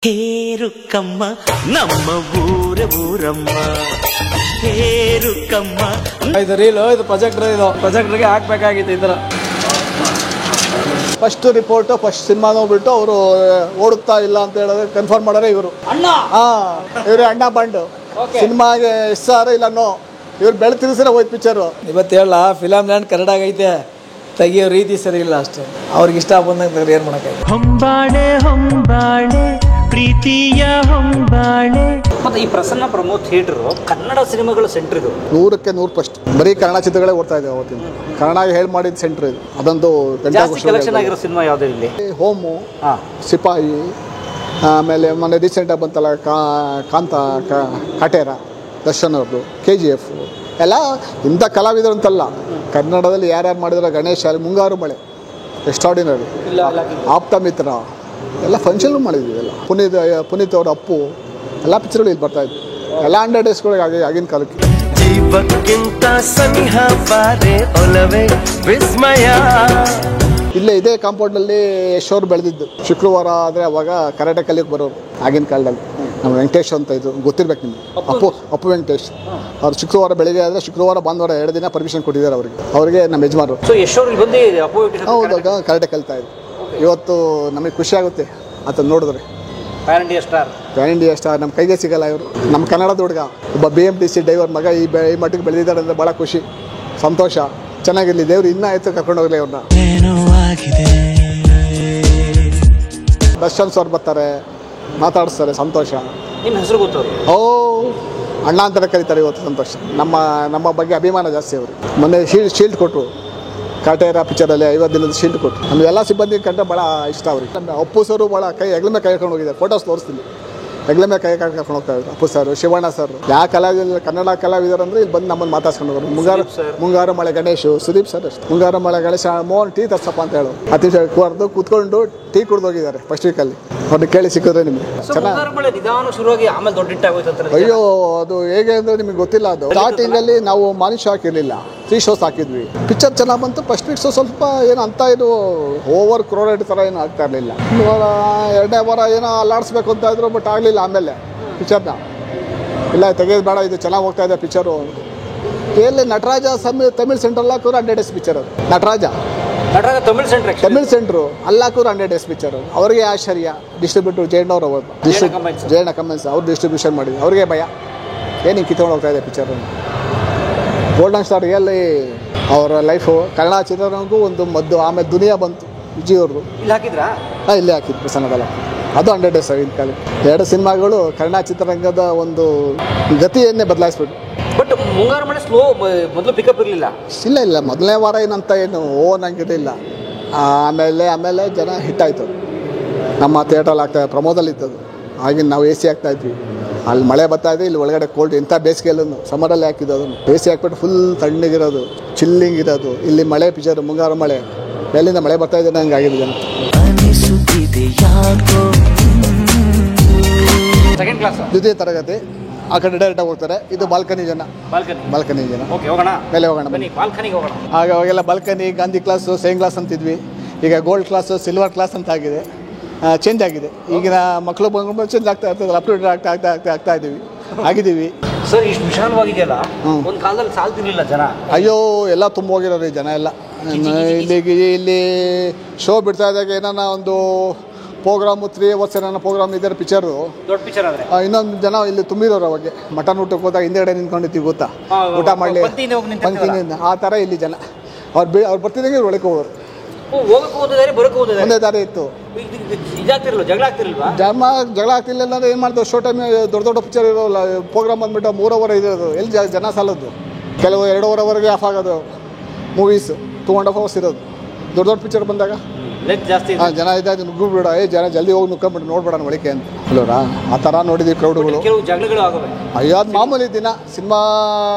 ಹೇರುಕಮ್ಮ ನಮ್ಮ ಊರಮ್ಮ ಹೇರುಕಮ್ಮ. ಇದು ರೀಲು, ಇದು ಪ್ರೊಜೆಕ್ಟರ್ಗೆ ಹಾಕ್ಬೇಕಾಗಿತ್ತು. ಈ ಥರ ಫಸ್ಟ್ ರಿಪೋರ್ಟು ಫಸ್ಟ್ ಸಿನಿಮಾ ನೋಡ್ಬಿಟ್ಟು ಅವರು ಓಡುತ್ತಾ ಇಲ್ಲ ಅಂತ ಹೇಳಿದ್ರೆ ಕನ್ಫರ್ಮ್ ಮಾಡೋರೆ ಇವರು. ಇವ್ರು ಅಣ್ಣ ಬಂಡು ಸಿನಿಮಾಗೆ ಎಸ್ ಇಲ್ಲ ನೋ, ಇವ್ರು ಬೆಳೆ ತಿರ್ಸಿರ ಹೋಯ್ತು ಪಿಕ್ಚರು. ಇವತ್ತು ಹೇಳ ಫಿಲಮ್ ಲ್ಯಾಂಡ್ ಕನ್ನಡ ಐತೆ, ತೆಗಿಯೋ ರೀತಿ ಸರಿ ಇಲ್ಲ ಅಷ್ಟೇ. ಅವ್ರಿಗೆ ಇಷ್ಟ ಬಂದಂಗೆ ಏನು ಮಾಡೋಕ್ಕಾಗಲ್ಲ. ಹೊಂಬಾಳೆ ಹೊಂಬಾಳೆ ಪ್ರೀತಿಯ ಹೊಂಬಾಳೆ. ಮತ್ತೆ ಈ ಪ್ರಸನ್ನ ಪ್ರಮೋದ್ ಥಿಯೇಟರ್ ಕನ್ನಡ ಸಿನಿಮಾಗಳ ಸೆಂಟರ್ ಇದು. 100% ಬರೀ ಕನ್ನಡ ಚಿತ್ರಗಳೇ ಓಡ್ತಾ ಇದೆ ಅವತ್ತಿನ. ಕನ್ನಡ ಹೇಳಿ ಮಾಡಿದ ಸೆಂಟರ್ ಇದು. ಅದೊಂದು ಕಲೆಕ್ಷನ್ ಆಗಿರೋ ಸಿನಿಮಾ ಯಾವ್ದು ಇಲ್ಲಿ? ಹೋಮು, ಸಿಪಾಯಿ, ಆಮೇಲೆ ಮೊನ್ನೆ ರೀಸೆಂಟಾಗಿ ಬಂತಲ್ಲ ಕಾಟೇರ, ದರ್ಶನ್ ಅವ್ರದ್ದು, KGF ಎಲ್ಲ ಇಂಥ ಕಲಾವಿದರು ಅಂತಲ್ಲ, ಕನ್ನಡದಲ್ಲಿ ಯಾರ್ಯಾರು ಮಾಡಿದ್ರೆ ಗಣೇಶ, ಮುಂಗಾರು ಮಳೆ ಎಕ್ಸ್ಟ್ರಾಡಿನರಿ, ಆಪ್ತ ಮಿತ್ರ ಎಲ್ಲ ಫಂಕ್ಷನ್ ಮಾಡಿದ್ವಿ. ಎಲ್ಲ ಪುನೀತ್ ಅವ್ರ ಅಪ್ಪು ಎಲ್ಲ ಪಿಕ್ಚರ್ಗಳು ಇಲ್ಲಿ ಬರ್ತಾಯಿದ್ವಿ. ಎಲ್ಲ 100 ಡೇಸ್ಗಳಿಗೆ ಆಗಿನ ಕಾಲಕ್ಕೆ. ಜೀವಕ್ಕಿಂತ ಸನಿಹ ಬಾರೆ ಒಲವೇ ವಿಸ್ಮಯ. ಇಲ್ಲೇ ಇದೇ ಕಾಂಪೌಂಡಲ್ಲಿ ಯಶೋರು ಬೆಳೆದಿದ್ದು. ಶುಕ್ರವಾರ ಆದರೆ ಅವಾಗ ಕರಾಟೆ ಕಲಿಯೋಕೆ ಬರೋರು ಆಗಿನ ಕಾಲದಲ್ಲಿ. ನಮ್ಮ ವೆಂಕಟೇಶ್ ಅಂತ ಇದು ಗೊತ್ತಿರ್ಬೇಕು ನಿಮ್ಗೆ, ಅಪ್ಪು ವೆಂಕಟೇಶ್. ಅವ್ರು ಶುಕ್ರವಾರ ಬೆಳಿಗ್ಗೆ ಆದರೆ ಶುಕ್ರವಾರ ಭಾನುವಾರ 2 ದಿನ ಪರ್ಮಿಷನ್ ಕೊಟ್ಟಿದ್ದಾರೆ ಅವ್ರಿಗೆ ನಮ್ಮ ಯಜಮಾನರು. ಹೌದಾಗ ಕರಾಟೆ ಕಲಿತಾ ಇದ್ರು. ಇವತ್ತು ನಮಗೆ ಖುಷಿ ಆಗುತ್ತೆ ಆತ ನೋಡಿದ್ರೆ. ಪ್ಯಾನ್ ಇಂಡಿಯಾ ಸ್ಟಾರ್ ನಮ್ಮ ಕೈಗೆ ಸಿಗಲ್ಲ ಇವರು. ನಮ್ಮ ಕನ್ನಡದ ಹುಡುಗ ಒಬ್ಬ BMTC ಡ್ರೈವರ್ ಮಗ ಈ ಮಟ್ಟಿಗೆ ಬೆಳೆದಿದ್ದಾರೆ ಅಂದರೆ ಭಾಳ ಖುಷಿ, ಸಂತೋಷ. ಚೆನ್ನಾಗಿರಲಿ, ದೇವ್ರು ಇನ್ನೂ ಆಯಿತು ಕರ್ಕೊಂಡು ಹೋಗಲಿ ಅವ್ರನ್ನ. ದರ್ಶನ್ ಸರ್ ಬರ್ತಾರೆ, ಮಾತಾಡಿಸ್ತಾರೆ, ಸಂತೋಷ. ನಿಮ್ಮ ಹೆಸರು ಗೊತ್ತು? ಅಣ್ಣ ಅಂತಾರೆ ಕರೀತಾರೆ. ಇವತ್ತು ಸಂತೋಷ. ನಮ್ಮ ಬಗ್ಗೆ ಅಭಿಮಾನ ಜಾಸ್ತಿ ಅವರು. ಮೊನ್ನೆ ಶೀಲ್ಡ್ ಕೊಟ್ಟರು ಕಾಟೇರ ಪಿಕ್ಚರಲ್ಲಿ, 50 ದಿನದ ಶೀಲ್ಡ್ ಕೊಟ್ಟರು. ನಮ್ಗೆ ಎಲ್ಲ ಸಿಬ್ಬಂದಿ ಕಂಡ್ರೆ ಭಾಳ ಇಷ್ಟ ಅವ್ರಿಗೆ. ಅಪ್ಪು ಸರು ಭಾಳ ಹೆಗ್ಲ ಮೇಲೆ ಕೈ ಹಾಕೊಂಡು ಹೋಗಿದ್ದಾರೆ. ಫೋಟೋಸ್ ತೋರಿಸ್ತೀನಿ, ಹೆಗ್ಲ ಮೇಲೆ ಕೈ ಕರ್ಕೊಂಡು ಹೋಗ್ತಾ ಇದ್ರು. ಅಪ್ಪು ಸರ್, ಶಿವಣ್ಣ ಸರ್, ಯಾವ ಕಲಾವಿದರು ಕನ್ನಡ ಕಲಾವಿದರು ಅಂದರೆ ಇಲ್ಲಿ ಬಂದು ನಮ್ಮನ್ನು ಮಾತಾಡ್ಸ್ಕೊಂಡು ಹೋಗೋರು. ಮುಂಗಾರು ಮಳೆ ಗಣೇಶು, ಸುದೀಪ್ ಸರ್ ಅಷ್ಟು. ಮುಂಗಾರು ಮಳೆ ಗಣೇಶ, ಮೋಹನ್ ಟೀ ತರ್ಸಪ್ಪ ಅಂತ ಹೇಳು. ಅತಿಶಯ ಕುರ್ದು ಕೂತ್ಕೊಂಡು ಟೀ ಕುಡ್ದು ಹೋಗಿದ್ದಾರೆ ಫಸ್ಟ್ ವೀಕಲ್ಲಿ. ಅವ್ರನ್ನ ಕೇಳಿ ಸಿಕ್ಕಿದ್ರೆ ನಿಮಗೆ ಶುರುವಾಗಿ ಆಮೇಲೆ ದೊಡ್ಡ ಹಿಟ್ ಆಗೋಯ್ತು. ಅಯ್ಯೋ, ಅದು ಹೇಗೆ ಅಂದರೆ ನಿಮಗೆ ಗೊತ್ತಿಲ್ಲ. ಅದು ಸ್ಟಾರ್ಟಿಂಗಲ್ಲಿ ನಾವು ಮಾರ್ನಿಂಗ್ ಶೋ ಹಾಕಿರಲಿಲ್ಲ, 3 ಶೋಸ್ ಹಾಕಿದ್ವಿ. ಪಿಕ್ಚರ್ ಚೆನ್ನಾಗಿ ಬಂತು. ಫಸ್ಟ್ ವೀಕ್ ಸ್ವಲ್ಪ ಏನು ಅಂತ ಇದು ಓವರ್ ಕ್ರೌಡೆಡ್ ಥರ ಏನು ಆಗ್ತಾ ಇರಲಿಲ್ಲ. 2ನೇ ವಾರ ಏನೋ ಅಲ್ಲಾಡಿಸ್ಬೇಕು ಅಂತ ಇದ್ರು, ಬಟ್ ಆಗಲಿಲ್ಲ. ಆಮೇಲೆ ಪಿಕ್ಚರ್ನ ಇಲ್ಲ ತೆಗೆದು ಬೇಡ, ಇದು ಚೆನ್ನಾಗಿ ಹೋಗ್ತಾ ಇದೆ ಪಿಕ್ಚರು. ಎಲ್ಲಿ ನಟರಾಜ ತಮಿಳ್ ಸೆಂಟ್ರಲ್ ಹಾಕೋರು 100 ಡೇಸ್ ಪಿಕ್ಚರ್. ಅದು ನಟರಾಜ ತಮಿಳ್ ಸೆಂಟ್ರು ಅಲ್ಲಾಕೋರು 100 ಡೇಸ್ ಪಿಕ್ಚರ್. ಅವ್ರಿಗೆ ಆಶ್ಚರ್ಯ. ಡಿಸ್ಟ್ರಿಬ್ಯೂಟರ್ ಜಯಣ್ಣವ್ರು, ಜಯಣ್ಣ ಕಮೆನ್ಸ್ ಅವ್ರು ಡಿಸ್ಟ್ರಿಬ್ಯೂಷನ್ ಮಾಡಿದ್ರು. ಅವ್ರಿಗೆ ಭಯ, ಏನು ಹಿಂಗೆ ಕಿತ್ಕೊಂಡು ಹೋಗ್ತಾ ಇದೆ ಪಿಕ್ಚರ್. ಗೋಲ್ಡನ್ ಸ್ಟಾರ್ ರಿಯಲ್ಲಿ ಅವರ ಲೈಫು. ಕನ್ನಡ ಚಿತ್ರರಂಗಕ್ಕೂ ಒಂದು ಮದ್ದು. ಆಮೇಲೆ ದುನಿಯಾ ಬಂತು, ವಿಜಯ್ ಅವ್ರದ್ದು. ಇಲ್ಲಿ ಹಾಕಿದ್ರಾ? ಇಲ್ಲೇ ಹಾಕಿದ್ದು ಪ್ರಸನ್ನದಲ್ಲ. ಅದು 100 ಡೇಸ್ ಆಗಿನ ಕಾಲ. 2 ಸಿನಿಮಾಗಳು ಕನ್ನಡ ಚಿತ್ರರಂಗದ ಒಂದು ಗತಿಯನ್ನೇ ಬದಲಾಯಿಸ್ಬಿಟ್ಟು. ಬಟ್ ಮುಂಗಾರು ಮಳೆ ಸ್ಲೋ, ಮೊದಲು ಪಿಕಪ್ ಇರಲಿಲ್ಲ. ಇಲ್ಲ ಮೊದಲನೇ ವಾರ ಏನಂತ ಏನು ನಂಗಿರಲಿಲ್ಲ. ಆಮೇಲೆ ಜನ ಹಿಟ್ಟಾಯಿತು. ನಮ್ಮ ಥಿಯೇಟ್ರಲ್ಲಿ ಆಗ್ತಾಯಿದೆ, ಪ್ರಮೋದಲ್ಲಿ ಇತ್ತದು. ಆಗಿನ ನಾವು AC ಹಾಕ್ತಾಯಿದ್ವಿ. ಅಲ್ಲಿ ಮಳೆ ಬರ್ತಾಯಿದೆ, ಇಲ್ಲಿ ಒಳಗಡೆ ಕೋಲ್ಡ್. ಇಂಥ ಬೇಸಿಗೆಯಲ್ಲೂ ಸಮ್ಮರಲ್ಲಿ ಹಾಕಿದ್ದು ಅದನ್ನು AC ಹಾಕ್ಬಿಟ್ಟು ಫುಲ್ ತಣ್ಣಗಿರೋದು, ಚಿಲ್ಲಿಂಗ್ ಇರೋದು. ಇಲ್ಲಿ ಮಳೆ ಪಿಕ್ಚರ್ ಮುಂಗಾರು ಮಳೆ, ಮೇಲಿಂದ ಮಳೆ ಬರ್ತಾಯಿದೆ ನಂಗೆ ಆಗಿದೆ ಜನ. ಸೆಕೆಂಡ್ ಕ್ಲಾಸ್ ದ್ವಿತೀಯ ತರಗತಿ. ಆ ಕಡೆ ಡೈರೆಕ್ಟಾಗಿ ಹೋಗ್ತಾರೆ. ಇದು ಬಾಲ್ಕನಿ ಜನ. ಮೇಲೆ ಹೋಗೋಣ ಬನ್ನಿ. ಆಗ ಅವಾಗೆಲ್ಲ balcony, Gandhi class, same class ಅಂತಿದ್ವಿ. ಈಗ ಗೋಲ್ಡ್ ಕ್ಲಾಸು, ಸಿಲ್ವರ್ ಕ್ಲಾಸ್ ಅಂತ ಆಗಿದೆ. ಚೇಂಜ್ ಆಗಿದೆ. ಈಗಿನ ಮಕ್ಕಳು ಬಂದು ಚೇಂಜ್ ಆಗ್ತಾ ಇರ್ತದೆ. ಅಪ್ಡೇಟ್ ಆಗ್ತಾ ಇದ್ದೀವಿ, ಆಗಿದ್ದೀವಿ. ಸರ್, ಇಷ್ಟು ವಿಶಾಲವಾಗಿದೆಯಲ್ಲ, ಒಂದು ಕಾಲದಲ್ಲಿ ಸಾಲ್ತಿರ್ಲಿಲ್ಲ ಜನ. ಅಯ್ಯೋ, ಎಲ್ಲ ತುಂಬ ಹೋಗಿರೋರು ಈ ಜನ ಎಲ್ಲ. ಇಲ್ಲಿ ಶೋ ಬಿಡ್ತಾ ಇದ್ದಾಗ ಏನಾನ ಒಂದು ಪ್ರೋಗ್ರಾಮು 3 hours ಏನಾನ ಪ್ರೋಗ್ರಾಮ್ ಇದ್ದಾರೆ ಪಿಕ್ಚರು, ದೊಡ್ಡ ಪಿಕ್ಚರ್ ಆದರೆ ಇನ್ನೊಂದು ಜನ ಇಲ್ಲಿ ತುಂಬಿರೋರು. ಅವಾಗ ಮಟನ್ ಊಟಕ್ಕೆ ಹೋದಾಗ ಹಿಂದೆಗಡೆ ನಿಂತ್ಕೊಂಡಿರ್ತೀವಿ ಗೊತ್ತಾ, ಊಟ ಮಾಡಲಿ ಪಂಕ್ತಿನಿಂದ. ಆ ಥರ ಇಲ್ಲಿ ಜನ. ಅವ್ರು ಬರ್ತಿದ್ದಂಗೆ ಇವ್ರು ಒಳಗೆ ಹೋಗೋರು. ಒಂದೇ ದಾರಿ ಇತ್ತು. ಜಗಳ ಆಗ್ತಿಲ್ಲ ಅಂದ್ರೆ ಏನು ಮಾಡ್ತಾರೆ, ಶೋ ಟೈಮ್ ದೊಡ್ಡ ಪಿಕ್ಚರ್ ಇರೋಲ್ಲ, ಪ್ರೋಗ್ರಾಮ್ ಬಂದ್ಬಿಟ್ಟು 3 hour ಇರೋದು. ಎಲ್ಲಿ ಜನ ಸಾಲದ್ದು. ಕೆಲವು 2 hourವರೆಗೆ ಆಫ್ ಆಗೋದು ಮೂವೀಸು. 2.5 hours ಇರೋದು. ದೊಡ್ಡ ಪಿಕ್ಚರ್ ಬಂದಾಗ ಜನ ಇದ್ದಾಗ ನುಗ್ಗುಬಿಡ, ಜನ ಜಲ್ದಿ ಹೋಗಿ ನುಗ್ಕೊಂಬಿಟ್ಟು ನೋಡ್ಬೇಡ ಒಳಗೆ ಅಂತ ಅಲ್ಲೋರಾ. ಆ ಥರ ನೋಡಿದ್ವಿ ಕ್ರೌಡ್ಗಳು. ಅಯ್ಯೋ, ಅದು ಮಾಮೂಲಿ ದಿನ ಸಿನಿಮಾ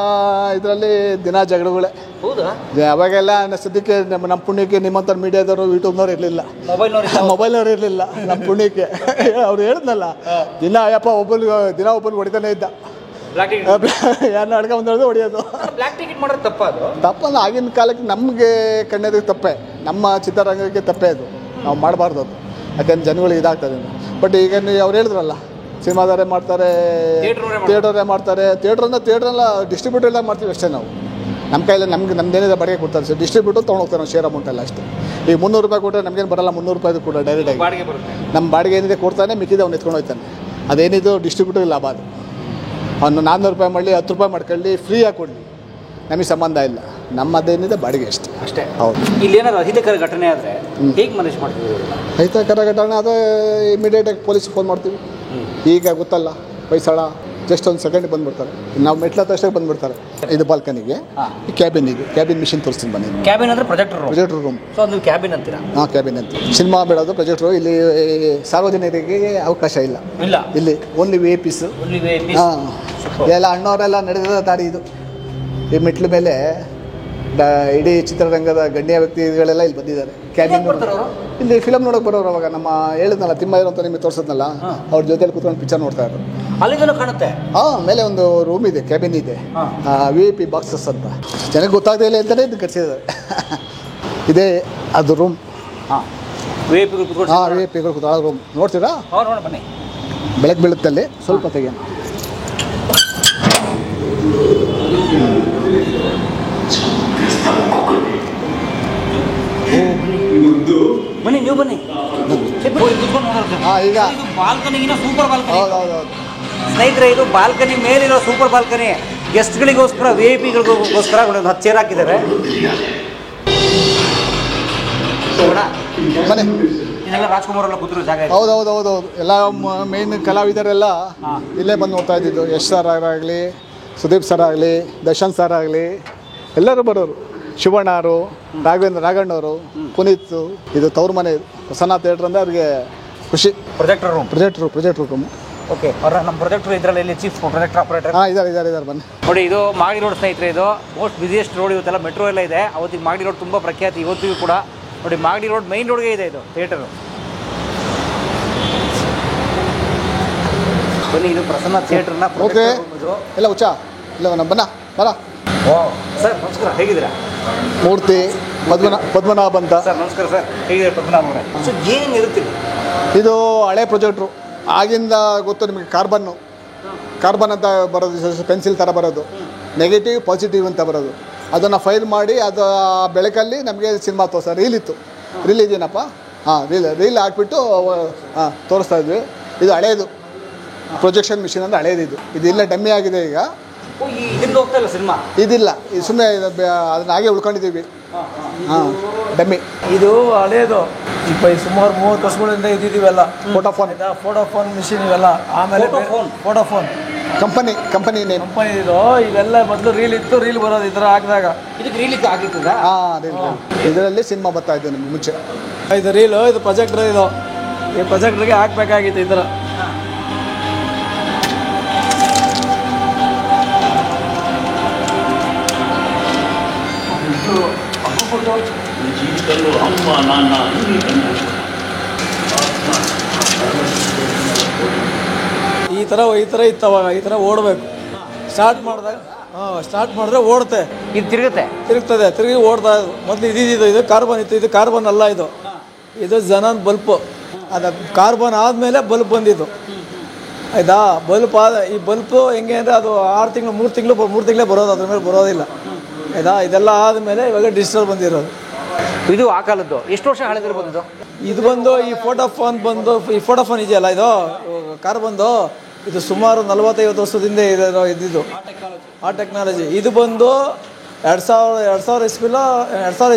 ಇದರಲ್ಲಿ ದಿನ ಜಗಳಗಳೇ. ಅವಾಗೆಲ್ಲ ಸದ್ಯಕ್ಕೆ ನಮ್ಮ ಪುಣ್ಯಕ್ಕೆ ನಿಮ್ಮಂಥ ಮೀಡಿಯಾದವರು, ಯೂಟ್ಯೂಬ್ನವ್ರು ಇರಲಿಲ್ಲ, ಮೊಬೈಲ್ನವ್ರು ಇರಲಿಲ್ಲ. ನಮ್ಮ ಪುಣ್ಯಕ್ಕೆ ಅವ್ರು ಹೇಳಿದ್ನಲ್ಲ, ದಿನ ಒಬ್ಬನಿಗೆ ಹೊಡಿತಾನೆ ಇದ್ದ. ಯಾರನ್ನ ಅಡ್ಕೊಂಬಂದು ಹೊಡಿಯೋದು. ತಪ್ಪಂದ್ರೆ ಆಗಿನ ಕಾಲಕ್ಕೆ ನಮಗೆ ಕಣ್ಣೆದುರಿಗೆ ತಪ್ಪೆ. ನಮ್ಮ ಚಿತ್ರರಂಗಕ್ಕೆ ತಪ್ಪೇ ಅದು. ನಾವು ಮಾಡಬಾರ್ದು ಅದು. ಯಾಕೆಂದ್ರೆ ಜನಗಳಿಗೆ ಇದಾಗ್ತದೆ. ಬಟ್ ಈಗ ಅವ್ರು ಹೇಳಿದ್ರಲ್ಲ ಸಿನಿಮಾದಾರೆ ಮಾಡ್ತಾರೆ, ಥಿಯೇಟ್ರೇ ಮಾಡ್ತಾರೆ. ಥಿಯೇಟ್ರೆಲ್ಲ ಡಿಸ್ಟ್ರಿಬ್ಯೂಟರ್ ಎಲ್ಲ ಮಾಡ್ತೀವಿ ಅಷ್ಟೇ ನಾವು. ನಮ್ಮ ಕೈಯಲ್ಲಿ ನಮ್ದೇನಿದೆ ಬಾಡಿಗೆ ಕೊಡ್ತಾರೆ ಸರ್, ಡಿಸ್ಟ್ರಿಬ್ಯೂಟರ್ ತೊಗೊಂಡೋಗ್ತಾರೆ ನಾವು ಶೇರ್ ಅಮೌಂಟ್ ಎಲ್ಲ ಅಷ್ಟೇ. ಈಗ 300 ರೂಪಾಯಿ ಕೊಟ್ಟರೆ ನಮಗೇನು ಬರಲ್ಲ, 300 ರೂಪಾಯಿ ಕೂಡ ಡೈರೆಕ್ಟಾಗಿ ನಮ್ಮ ಬಾಡಿಗೆ ಏನಿದೆ ಕೊಡ್ತಾನೆ, ಮಿಕ್ಕಿದೆ ಅವ್ನು ಎತ್ಕೊಂಡು ಹೋಗ್ತಾನೆ. ಅದೇನಿದು ಡಿಸ್ಟ್ರಿಬ್ಯೂಟರ್ ಲಾಭ ಅದು. ಅವನು 400 ರೂಪಾಯಿ ಮಾಡಲಿ 10 ರೂಪಾಯಿ ಮಾಡ್ಕೊಳ್ಳಿ, ಫ್ರೀಯಾಗಿ ಕೊಡಲಿ, ನಮಗೆ ಸಂಬಂಧ ಇಲ್ಲ. ನಮ್ಮದೇನಿದೆ ಬಾಡಿಗೆ ಅಷ್ಟೇ. ಹೌದು. ಇಲ್ಲಿ ಏನಾದ್ರು ಅಹಿತಕರ ಘಟನೆ ಆದರೆ ಹೇಗೆ ಮ್ಯಾನೇಜ್ ಮಾಡ್ತೀವಿ? ಅಹಿತಕರ ಘಟನೆ ಆದರೆ ಇಮಿಡಿಯೇಟಾಗಿ ಪೊಲೀಸ್ಗೆ ಫೋನ್ ಮಾಡ್ತೀವಿ. ಈಗ ಗೊತ್ತಲ್ಲ ಪೈಸಾಳ, ಜಸ್ಟ್ ಒಂದು ಸೆಕೆಂಡ್ ಬಂದುಬಿಡ್ತಾರೆ. ನಾವು ಮೆಟ್ಲ ತಕ್ಷಣ ಬಂದುಬಿಡ್ತಾರೆ. ಇದು ಬಾಲ್ಕನಿಗೆ, ಕ್ಯಾಬಿನ್ ಮಿಷಿನ್ ತೋರಿಸ್ತೀನಿ ಬನ್ನಿ. ಕ್ಯಾಬಿನ್ ಅಂದರೆ ಪ್ರೊಜೆಕ್ಟರ್ ರೂಮ್. ಸೊ ಅದು ಕ್ಯಾಬಿನ್ ಅಂತೀರಾ? ಹಾಂ, ಕ್ಯಾಬಿನ್ ಅಂತ. ಸಿನಿಮಾ ಬಿಡೋದು ಪ್ರೊಜೆಕ್ಟ್ರು. ಇಲ್ಲಿ ಸಾರ್ವಜನಿಕರಿಗೆ ಅವಕಾಶ ಇಲ್ಲ ಇಲ್ಲಿ, ಓನ್ಲಿ VIP. ಹಾಂ, ಎಲ್ಲ ಅಣ್ಣವರೆಲ್ಲ ನಡೆದ ದಾರಿ ಇದು. ಈ ಮೆಟ್ಲ ಮೇಲೆ ಇಡೀ ಚಿತ್ರರಂಗದ ಗಣ್ಯ ವ್ಯಕ್ತಿಗಳೆಲ್ಲ ಇಲ್ಲಿ ಬಂದಿದ್ದಾರೆ. ಕ್ಯಾಬಿನ್ ಇಲ್ಲಿ ಫಿಲಮ್ ನೋಡೋಕೆ ಬರೋರು. ಅವಾಗ ನಮ್ಮ ಹೇಳಿದ್ನಲ್ಲ ತಿಮ್ಮ ಅಂತ ನಿಮಗೆ ತೋರಿಸಿದ್ನಲ್ಲ, ಅವ್ರ ಜೊತೆಲಿ ಕೂತ್ಕೊಂಡು ಪಿಕ್ಚರ್ ನೋಡ್ತಾ ಇದ್ರು. ಅಲ್ಲಿಂದಲೂ ಕಾಣುತ್ತೆ. ಹಾಂ, ಮೇಲೆ ಒಂದು ರೂಮ್ ಇದೆ, ಕ್ಯಾಬಿನ್ ಇದೆ, VIP ಬಾಕ್ಸಸ್ ಅಂತ. ಜನಕ್ಕೆ ಗೊತ್ತಾಗದೇ ಇಲ್ಲ ಅಂತಲೇ ಇದು ಕಟ್ಸಿದ್ದಾರೆ. ಇದೇ ಅದು ರೂಮ್. ಹಾಂ, VIP ಗಳು ಕೂತ್ಕೊಳ್ಳೋ ರೂಮ್. ನೋಡ್ತೀರಾ? ಬನ್ನಿ. ಬೆಳಗ್ಗೆ ಬೀಳುತ್ತೆ ಅಲ್ಲಿ, ಸ್ವಲ್ಪ ತೆಗೆಯೋಣ. ಬನ್ನಿ, ನೀವು ಬನ್ನಿ. ಈಗ ಬಾಲ್ಕನಿಗಿನ ಸೂಪರ್ ಬಾಲ್ಕನಿ. ಹೌದು. ಸ್ನೇಹಿತರೆ, ಇದು ಬಾಲ್ಕನಿ ಮೇಲಿರೋ ಸೂಪರ್ ಬಾಲ್ಕನಿ. ಗೆಸ್ಟ್ಗಳಿಗೋಸ್ಕರ, VIP ಗಳಿಗೋಸ್ಕರ ಒಂದು 10 ಚೇರ್ ಹಾಕಿದ್ದಾರೆ. ಬನ್ನಿ. ಇದೆಲ್ಲ ರಾಜ್ಕುಮಾರ್ ಎಲ್ಲ ಕೂತಿರೋ ಜಾಗ. ಹೌದು. ಎಲ್ಲ ಮೇನ್ ಕಲಾವಿದರೆಲ್ಲ ಇಲ್ಲೇ ಬಂದು ನೋಡ್ತಾ ಇದ್ದಿದ್ದು. ಯಶ್ ಸರ್ ಆಗಲಿ, ಸುದೀಪ್ ಸರ್ ಆಗಲಿ, ದರ್ಶನ್ ಸರ್ ಆಗಲಿ, ಎಲ್ಲರೂ ಬರೋರು. ಶಿವಣ್ಣವರು, ರಾಘಣ್ಣವರು, ಪುನೀತ್. ಇದು ತವ್ರ ಮನೆ. ಹೊಸನಾ ಥಿಯೇಟ್ರ್ ಅಂದರೆ ಅವ್ರಿಗೆ ಖುಷಿ. Projector room. ಓಕೆ, ನಮ್ಮ ಪ್ರೊಜೆಕ್ಟ್ರ್ ಇದರಲ್ಲಿ ಚೀಫ್ ಪ್ರೊಜೆಕ್ಟರ್ ಆಪರೇಟರ್. ಹಾಂ, ಇದ್ದಾರೆ ಬನ್ನಿ. ನೋಡಿ, ಇದು ಮಾಗಡಿ ರೋಡ್ ಸ್ನೇಹಿತರೆ. ಇದು ಮೋಸ್ಟ್ ಬಿಸಿಯೆಸ್ಟ್ ರೋಡ್. ಇವತ್ತೆಲ್ಲ ಮೆಟ್ರೋ ಎಲ್ಲ ಇದೆ. ಅವತ್ತಿಗೆ ಮಾಗಡಿ ರೋಡ್ ತುಂಬ ಪ್ರಖ್ಯಾತಿ, ಇವತ್ತಿಗೂ ಕೂಡ. ನೋಡಿ, ಮಾಗಡಿ ರೋಡ್ ಮೈನ್ ರೋಡ್ಗೆ ಇದೆ ಇದು ಥಿಯೇಟರು. ಬನ್ನಿ, ಇದು ಪ್ರಸನ್ನ ಥಿಯೇಟರ್ನ. ಓಕೆ, ಎಲ್ಲ ಹುಚ್ಚ ಇಲ್ಲ ಬರ. ಸರ್ ನಮಸ್ಕಾರ, ಹೇಗಿದ್ದೀರಾ? ಮೂರ್ತಿ ಪದ್ಮನಾಭ ಅಂತ. ಸರ್ ನಮಸ್ಕಾರ ಸರ್, ಹೇಗಿದ್ದೀರಾ ಪದ್ಮನಾಭ ಅವರೇ? ಸೊ ಏನು ಇರುತ್ತೀವಿ? ಇದು ಹಳೆ ಪ್ರೊಜೆಕ್ಟ್ರು. ಆಗಿಂದ ಗೊತ್ತು ನಿಮಗೆ, ಕಾರ್ಬನ್ ಅಂತ ಬರೋದು, ಪೆನ್ಸಿಲ್ ಥರ ಬರೋದು, ನೆಗೆಟಿವ್ ಪಾಸಿಟಿವ್ ಅಂತ ಬರೋದು. ಅದನ್ನು ಫೈಲ್ ಮಾಡಿ ಅದು ಬೆಳಕಲ್ಲಿ ನಮಗೆ ಸಿನಿಮಾ ರೀಲ್ ಇತ್ತು. ರೀಲ್ ಇದೆಯೇನಪ್ಪ? ಹಾಂ, ರೀಲ್ ಹಾಕ್ಬಿಟ್ಟು ತೋರಿಸ್ತಾ ಇದ್ವಿ. ಇದು ಹಳೇದು ಪ್ರೊಜೆಕ್ಷನ್ ಮಿಷಿನ್ ಅಂದರೆ ಹಳೇದು. ಇದು ಇಲ್ಲ, ಡಮ್ಮಿ ಆಗಿದೆ ಈಗ. ಹೋಗ್ತಾ ಇಲ್ಲ ಸಿನಿಮಾ, ಇದಿಲ್ಲ. ಇದು ಸುಮ್ಮನೆ ಅದನ್ನ ಹಾಗೆ ಉಳ್ಕೊಂಡಿದ್ದೀವಿ. ಹಾಂ, ಡಮ್ಮಿ. ಇದು ಹಳೇದು. ಸುಮಾರು 30 ವರ್ಷಗಳಿಂದ ಇದ್ದಿದ್ದೀವೆಲ್ಲ. ಫೋಟೋಫೋನ್ ಮಿಷಿನ್ ಇವೆಲ್ಲ. ಆಮೇಲೆ ಫೋಟೋಫೋನ್ ಕಂಪನಿ ನೇಮ್. ಕಂಪನಿ ಇದು. ಇವೆಲ್ಲ ಮೊದಲು ರೀಲ್ ಇತ್ತು, ರೀಲ್ ಬರೋದು ಈ ಥರ ಹಾಕಿದಾಗ. ಇದಕ್ಕೆ ರೀಲ್ ಇತ್ತು ಆಗಿರ್ತದ? ಹಾಂ, ಇದರಲ್ಲಿ ಸಿನಿಮಾ ಬರ್ತಾ ಇದ್ದು ನಿಮ್ಗೆ ಮುಂಚೆ. ಇದು ರೀಲು, ಇದು ಪ್ರೊಜೆಕ್ಟ್ರ್. ಇದು ಈ ಪ್ರೊಜೆಕ್ಟ್ರಿಗೆ ಹಾಕ್ಬೇಕಾಗಿತ್ತು ಈ ಥರ. ಈ ಥರ ಇತ್ತವಾಗ. ಈ ಥರ ಓಡಬೇಕು. ಸ್ಟಾರ್ಟ್ ಮಾಡಿದ್ರೆ ಓಡುತ್ತೆ. ಇದು ತಿರುಗ್ತದೆ, ತಿರುಗಿ ಓಡ್ತಾ ಇದ್ದು. ಮೊದಲು ಇದು ಕಾರ್ಬನ್ ಇತ್ತು. ಇದು ಕಾರ್ಬನ್ ಅಲ್ಲ, ಇದು ಜನನ್ ಬಲ್ಪು. ಅದು ಕಾರ್ಬನ್ ಆದಮೇಲೆ ಬಲ್ಪ್ ಬಂದಿದ್ದು. ಆಯಿತಾ? ಈ ಬಲ್ಪು ಹೆಂಗೆ ಅಂದರೆ ಅದು 6 ತಿಂಗಳು 3 ತಿಂಗಳೇ ಬರೋದು, ಅದ್ರ ಮೇಲೆ ಬರೋದಿಲ್ಲ. ಆಯಿತಾ? ಇದೆಲ್ಲ ಆದಮೇಲೆ ಇವಾಗ ಡಿಜಿಟಲ್ ಬಂದಿರೋದು. ಇದು ಆ ಕಾಲದ್ದು. ಎಷ್ಟು ವರ್ಷ ಹಳೆದಿರ್ಬೋದು ಇದು ಬಂದು? ಈ ಫೋಟೋಫೋನ್ ಇದೆಯಲ್ಲ, ಇದು ಕಾರ್ಬನ್ದು. ಇದು ಸುಮಾರು 40-50 ವರ್ಷದಿಂದ ಇದ್ದಿದ್ದು ಆ ಟೆಕ್ನಾಲಜಿ. ಇದು ಬಂದು 2000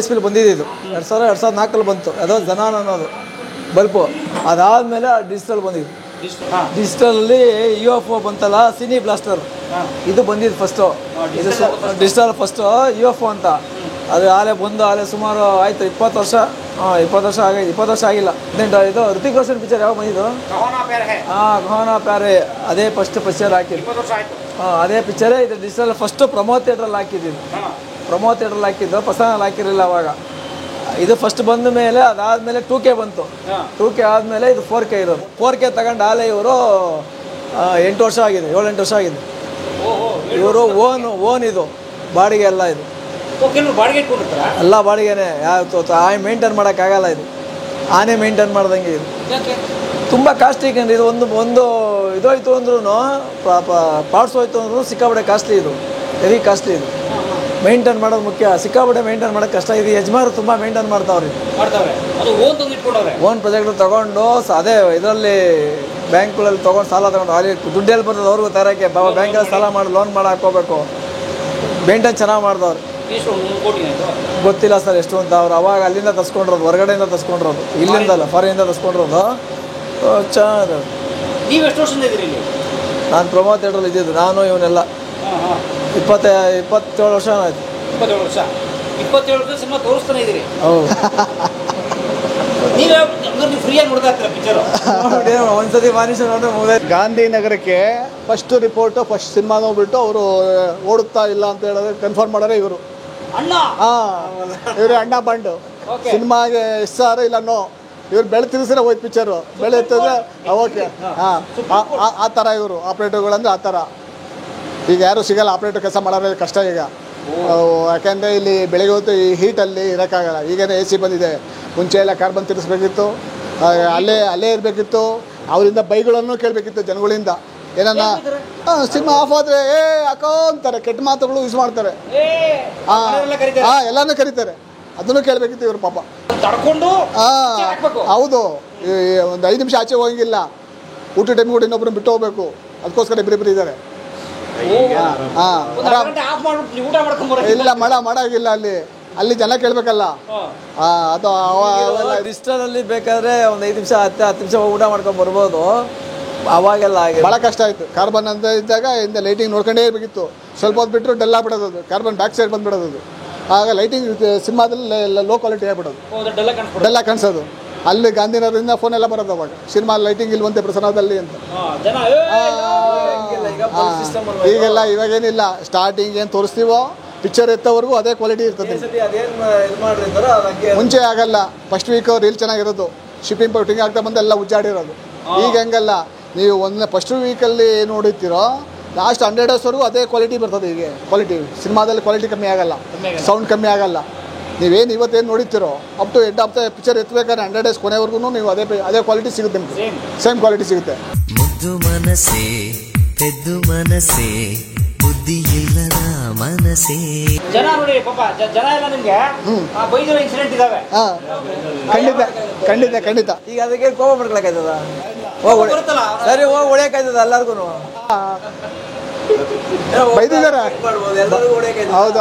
ಇಸ್ವಿಲಿ ಬಂದಿದ್ದು. ಇದು 2004 ಬಂತು. ಅದು ಜನಾನ್ ಅನ್ನೋದು ಬಲ್ಪು. ಅದಾದಮೇಲೆ ಡಿಜಿಟಲ್ ಬಂದಿದ್ದು. ಡಿಜಿಟಲಲ್ಲಿ UFO ಬಂತಲ್ಲ, ಸಿನಿ ಬ್ಲಾಸ್ಟರ್, ಇದು ಬಂದಿದ್ದು ಫಸ್ಟು. ಇದು ಡಿಜಿಟಲ್ ಫಸ್ಟು UFO ಅಂತ. ಅದು ಆಲೆ ಸುಮಾರು ಆಯಿತು 20 ವರ್ಷ. 20 ವರ್ಷ ಆಗೈತೆ. 20 ವರ್ಷ ಆಗಿಲ್ಲ, 18. ಇದು ಋತಿಕ್ ರೋಷನ್ ಪಿಕ್ಚರ್ ಯಾವಾಗ ಬಂದಿದ್ದು? ಘಾನಾ ಪ್ಯಾರೆ. ಅದೇ ಫಸ್ಟ್ ಪಿಕ್ಚರ್ ಹಾಕಿದ್ದು. ಅದೇ ಪಿಕ್ಚರೇ ಇದು ಡಿಜಿಟಲ್ ಫಸ್ಟು ಪ್ರಮೋದ್ ಥಿಯೇಟ್ರಲ್ಲಿ ಹಾಕಿದ್ದು. ಪರ್ಸನಲ್ ಹಾಕಿರಲಿಲ್ಲ ಅವಾಗ. ಇದು ಫಸ್ಟ್ ಬಂದ ಮೇಲೆ, ಅದಾದಮೇಲೆ 2K ಬಂತು. 2K ಆದಮೇಲೆ ಇದು 4K ಇರೋದು. 4K ತಗೊಂಡು ಇವರು 8 ವರ್ಷ ಆಗಿದೆ, 7-8 ವರ್ಷ ಆಗಿದೆ. ಇವರು ಓನ್ ಇದು ಬಾಡಿಗೆ ಎಲ್ಲ. ಇದು ಎಲ್ಲ ಬಾಡಿಗೆನೆ. ಯಾವ ಮೇಂಟೈನ್ ಮಾಡೋಕ್ಕಾಗಲ್ಲ. ಇದು ಆನೆ ಮೇಂಟೈನ್ ಮಾಡ್ದಂಗೆ. ಇದು ತುಂಬ ಕಾಸ್ಟ್ಲಿ ಕಂಡ್ರಿ ಇದು. ಒಂದು ಇದೋಯ್ತು ಅಂದ್ರೂ ಪಾರ್ಟ್ಸ್ ಹೋಯ್ತು ಅಂದ್ರೂ ಸಿಕ್ಕಾಪಟ್ಟೆ ಕಾಸ್ಟ್ಲಿ ಇದು, ಹೆವಿ ಕಾಸ್ಟ್ಲಿ ಇದು. ಮೇಂಟೈನ್ ಮಾಡೋದು ಮುಖ್ಯ, ಸಿಕ್ಕಾಪಟ್ಟೆ ಮೇಂಟೈನ್ ಮಾಡೋಕ್ಕೆ ಕಷ್ಟ. ಇದು ಯಜಮಾನರು ತುಂಬ ಮೇಂಟೈನ್ ಮಾಡ್ತಾವ್ರಿ. ಓನ್ ಪ್ರಾಜೆಕ್ಟ್ ತೊಗೊಂಡು ಅದೇ ಇದರಲ್ಲಿ ಬ್ಯಾಂಕ್ಗಳಲ್ಲಿ ತೊಗೊಂಡು ಸಾಲ ತೊಗೊಂಡು ಅಲ್ಲಿ ದುಡ್ಡು ಎಲ್ಲಿ ಬರ್ತದೆ ಅವ್ರಿಗೂ ತರೋಕ್ಕೆ. ಬ್ಯಾಂಕಲ್ಲಿ ಸಾಲ ಮಾಡಿ ಲೋನ್ ಮಾಡಿ ಹಾಕೋಬೇಕು. ಮೇಂಟೈನ್ ಚೆನ್ನಾಗಿ ಮಾಡಿದವ್ರು. ಗೊತ್ತಿಲ್ಲ ಸರ್ ಎಷ್ಟು ಅಂತ. ಅವ್ರು ಅವಾಗ ಅಲ್ಲಿಂದ ತಸ್ಕೊಂಡಿರೋದು, ಹೊರಗಡೆಯಿಂದ ತಸ್ಕೊಂಡಿರೋದು, ಇಲ್ಲಿಂದಲ್ಲ ಫಾರಿನಿಂದ ತಸ್ಕೊಂಡಿರೋದು. ಚೆನ್ನಾಗಿ. ನೀವು ಎಷ್ಟು ವರ್ಷದಿಂದ ಇದ್ದೀರಿ ಇಲ್ಲಿ? ನಾನು ಪ್ರಮೋ ಥಿಯೇಟ್ರಲ್ಲಿ ಇದ್ದಿದ್ದು, ನಾನು ಇವನ್ನೆಲ್ಲ 27 ವರ್ಷ ಆಯ್ತು. 27 ವರ್ಷ. 27 ವರ್ಷ ಸಿನಿಮಾ ತೋರಿಸ್ತಾನೆ ಇದ್ದೀರಿ. ಹೌದು. ನೀವು ಫ್ರೀಯಾಗಿ ನೋಡ್ತಾ ಇರ್ತೀರ ಪಿಕ್ಚರು? ಒಂದ್ಸತಿ ಮಾನಿಷ ನೋಡ್ರೆ ಮುಗಿದ. ಗಾಂಧಿನಗರಕ್ಕೆ ಫಸ್ಟ್ ರಿಪೋರ್ಟು ಫಸ್ಟ್ ಸಿನಿಮಾ ನೋಡ್ಬಿಟ್ಟು ಅವರು ಓಡುತ್ತಾ ಇಲ್ಲ ಅಂತ ಹೇಳಿದ್ರೆ ಕನ್ಫರ್ಮ್ ಮಾಡೋರೆ ಇವರು. ಅಣ್ಣ. ಇವರು ಅಣ್ಣ ಬಂಡು ಸಿನಿಮಾಗೆ ಎಸ್ಸಾರು ಇಲ್ಲ ನೋ. ಇವ್ರು ಬೆಳೆ ತಿರ್ಸಿದ್ರೆ ಹೋಯ್ತು ಪಿಕ್ಚರು. ಬೆಳೆ ಎತ್ತಿದ್ರೆ ಓಕೆ. ಆ ಥರ ಇವರು ಆಪ್ರೇಟರ್ಗಳಂದ್ರೆ ಆ ಥರ. ಈಗ ಯಾರು ಸಿಗಲ್ಲ ಆಪ್ರೇಟರ್ ಕೆಲಸ ಮಾಡೋದ್ರೆ ಕಷ್ಟ ಈಗ. ಯಾಕೆಂದರೆ ಇಲ್ಲಿ ಬೆಳಗ್ಗೆ ಹೊತ್ತು ಈ ಹೀಟಲ್ಲಿ ಇರೋಕ್ಕಾಗಲ್ಲ. ಈಗೇನೆ AC ಬಂದಿದೆ. ಮುಂಚೆ ಎಲ್ಲ ಕಾರ್ಬನ್ ತಿರ್ಸ್ಬೇಕಿತ್ತು, ಅಲ್ಲೇ ಇರಬೇಕಿತ್ತು. ಅವರಿಂದ ಬೈಗಳನ್ನು ಕೇಳಬೇಕಿತ್ತು ಜನಗಳಿಂದ. ಏನನ್ನ ಸಿನಿಮಾ ಆಫ್ ಆದರೆ ಯಾಕೋ ಅಂತಾರೆ, ಕೆಟ್ಟ ಮಾತುಗಳು ಯೂಸ್ ಮಾಡ್ತಾರೆ. ಎಲ್ಲನೂ ಕರೀತಾರೆ. ಅದನ್ನು ಕೇಳಬೇಕಿತ್ತು ಇವರು ಪಾಪ. ಹೌದು. ಒಂದು 5 ನಿಮಿಷ ಆಚೆ ಹೋಗಿಲ್ಲ. ಊಟ ಟೈಮಿಗೆ ಕೂಡ ಇನ್ನೊಬ್ಬರು ಬಿಟ್ಟು ಹೋಗ್ಬೇಕು. ಅದಕ್ಕೋಸ್ಕರ ಇಬ್ಬರಿಬ್ಬರು ಇದ್ದಾರೆ. ಇಲ್ಲ ಮಾಡಾಗಿಲ್ಲ. ಅಲ್ಲಿ ಜನ ಕೇಳಬೇಕಲ್ಲ. ಅದು ಡಿಜಿಟಲಲ್ಲಿ ಬೇಕಾದ್ರೆ ಒಂದು 5 ನಿಮಿಷ 10 ನಿಮಿಷ ಊಟ ಮಾಡ್ಕೊಂಡು ಬರ್ಬೋದು. ಅವಾಗೆಲ್ಲ ಆಗಿ ಭಾಳ ಕಷ್ಟ ಆಯಿತು. ಕಾರ್ಬನ್ ಅಂತ ಇದ್ದಾಗ ಇಂದ ಲೈಟಿಂಗ್ ನೋಡ್ಕೊಂಡೇ ಇರಬೇಕಿತ್ತು. ಸ್ವಲ್ಪ ಹೊತ್ತು ಬಿಟ್ಟರು ಡೆಲ್ಲ ಬಿಡೋದು, ಕಾರ್ಬನ್ ಬ್ಯಾಕ್ ಸೈಡ್ ಬಂದುಬಿಡೋದು. ಆಗ ಲೈಟಿಂಗ್ ಸಿನಿಮಾದಲ್ಲಿ ಲೋ ಕ್ವಾಲಿಟಿ ಆಗಿಬಿಡೋದು, ಡೆಲ್ಲ ಕಾಣಿಸೋದು. ಅಲ್ಲಿ ಗಾಂಧಿನಗರದಿಂದ ಫೋನ್ ಎಲ್ಲ ಬರೋದು ಅವಾಗ, ಸಿನಿಮಾ ಲೈಟಿಂಗ್ ಇಲ್ವಂತೆ ಪ್ರಸನ್ನದಲ್ಲಿ ಅಂತ. ಈಗೆಲ್ಲ ಇವಾಗೇನಿಲ್ಲ. ಸ್ಟಾರ್ಟಿಂಗ್ ಏನು ತೋರಿಸ್ತೀವೋ ಪಿಕ್ಚರ್ ಎತ್ತವರೆಗೂ ಅದೇ ಕ್ವಾಲಿಟಿ ಇರ್ತದೆ. ಮುಂಚೆ ಆಗಲ್ಲ. ಫಸ್ಟ್ ವೀಕ್ ರೀಲ್ ಚೆನ್ನಾಗಿರೋದು, ಶಿಪ್ಪಿಂಗ್ ಪೌಟಿಂಗ್ ಆಗ್ತಾ ಬಂದು ಎಲ್ಲ ಉಜ್ಜಾಡಿರೋದು. ಈಗ ಹಂಗಲ್ಲ. ನೀವು ಫಸ್ಟ್ ವೀಕಲ್ಲಿ ಏನು ನೋಡಿರ್ತೀರೋ ಲಾಸ್ಟ್ 100 ಡೇಸ್ವರೆಗೂ ಅದೇ ಕ್ವಾಲಿಟಿ ಬರ್ತದೆ. ಈಗ ಕ್ವಾಲಿಟಿ ಸಿನಿಮಾದಲ್ಲಿ ಕ್ವಾಲಿಟಿ ಕಮ್ಮಿ ಆಗಲ್ಲ, ಸೌಂಡ್ ಕಮ್ಮಿ ಆಗಲ್ಲ. ನೀವೇನು ಇವತ್ತೇನು ನೋಡಿರ್ತೀರೋ up to end of the picture ಎತ್ತಬೇಕಾದ್ರೆ 100 ಡೇಸ್ ಕೊನೆವರೆಗೂ ನೀವು ಅದೇ ಕ್ವಾಲಿಟಿ ಸಿಗುತ್ತೆ ನಿಮಗೆ. ಸೇಮ್ ಕ್ವಾಲಿಟಿ ಸಿಗುತ್ತೆ. ಮುದ್ದು ಮನಸ್ಸೇ ಪೆದ್ದು ಮನಸ್ಸೇ ಬುದ್ಧಿ ಇಲ್ಲದ ಮನಸ್ಸೇ. ಜನ ನೋಡಿ ಪಾಪ ಜನ ಎಲ್ಲ ನಿಮಗೆ ಬೈದಿರೋ ಇನ್ಸಿಡೆಂಟ್ ಇದಾವೆ. ಖಂಡಿತ. ಈಗ ಅದಕ್ಕೆ ಕೋಪ ಮಾಡ್ಕೊಳಕಾಯ್ತದ? ಸರಿ ಹೋಗಿ ಹೊಡೆಯಕ್ಕಾಯ್ತದ ಎಲ್ಲರಿಗೂ? ಬೈದಿದ್ದಾರೆ. ಹೌದು.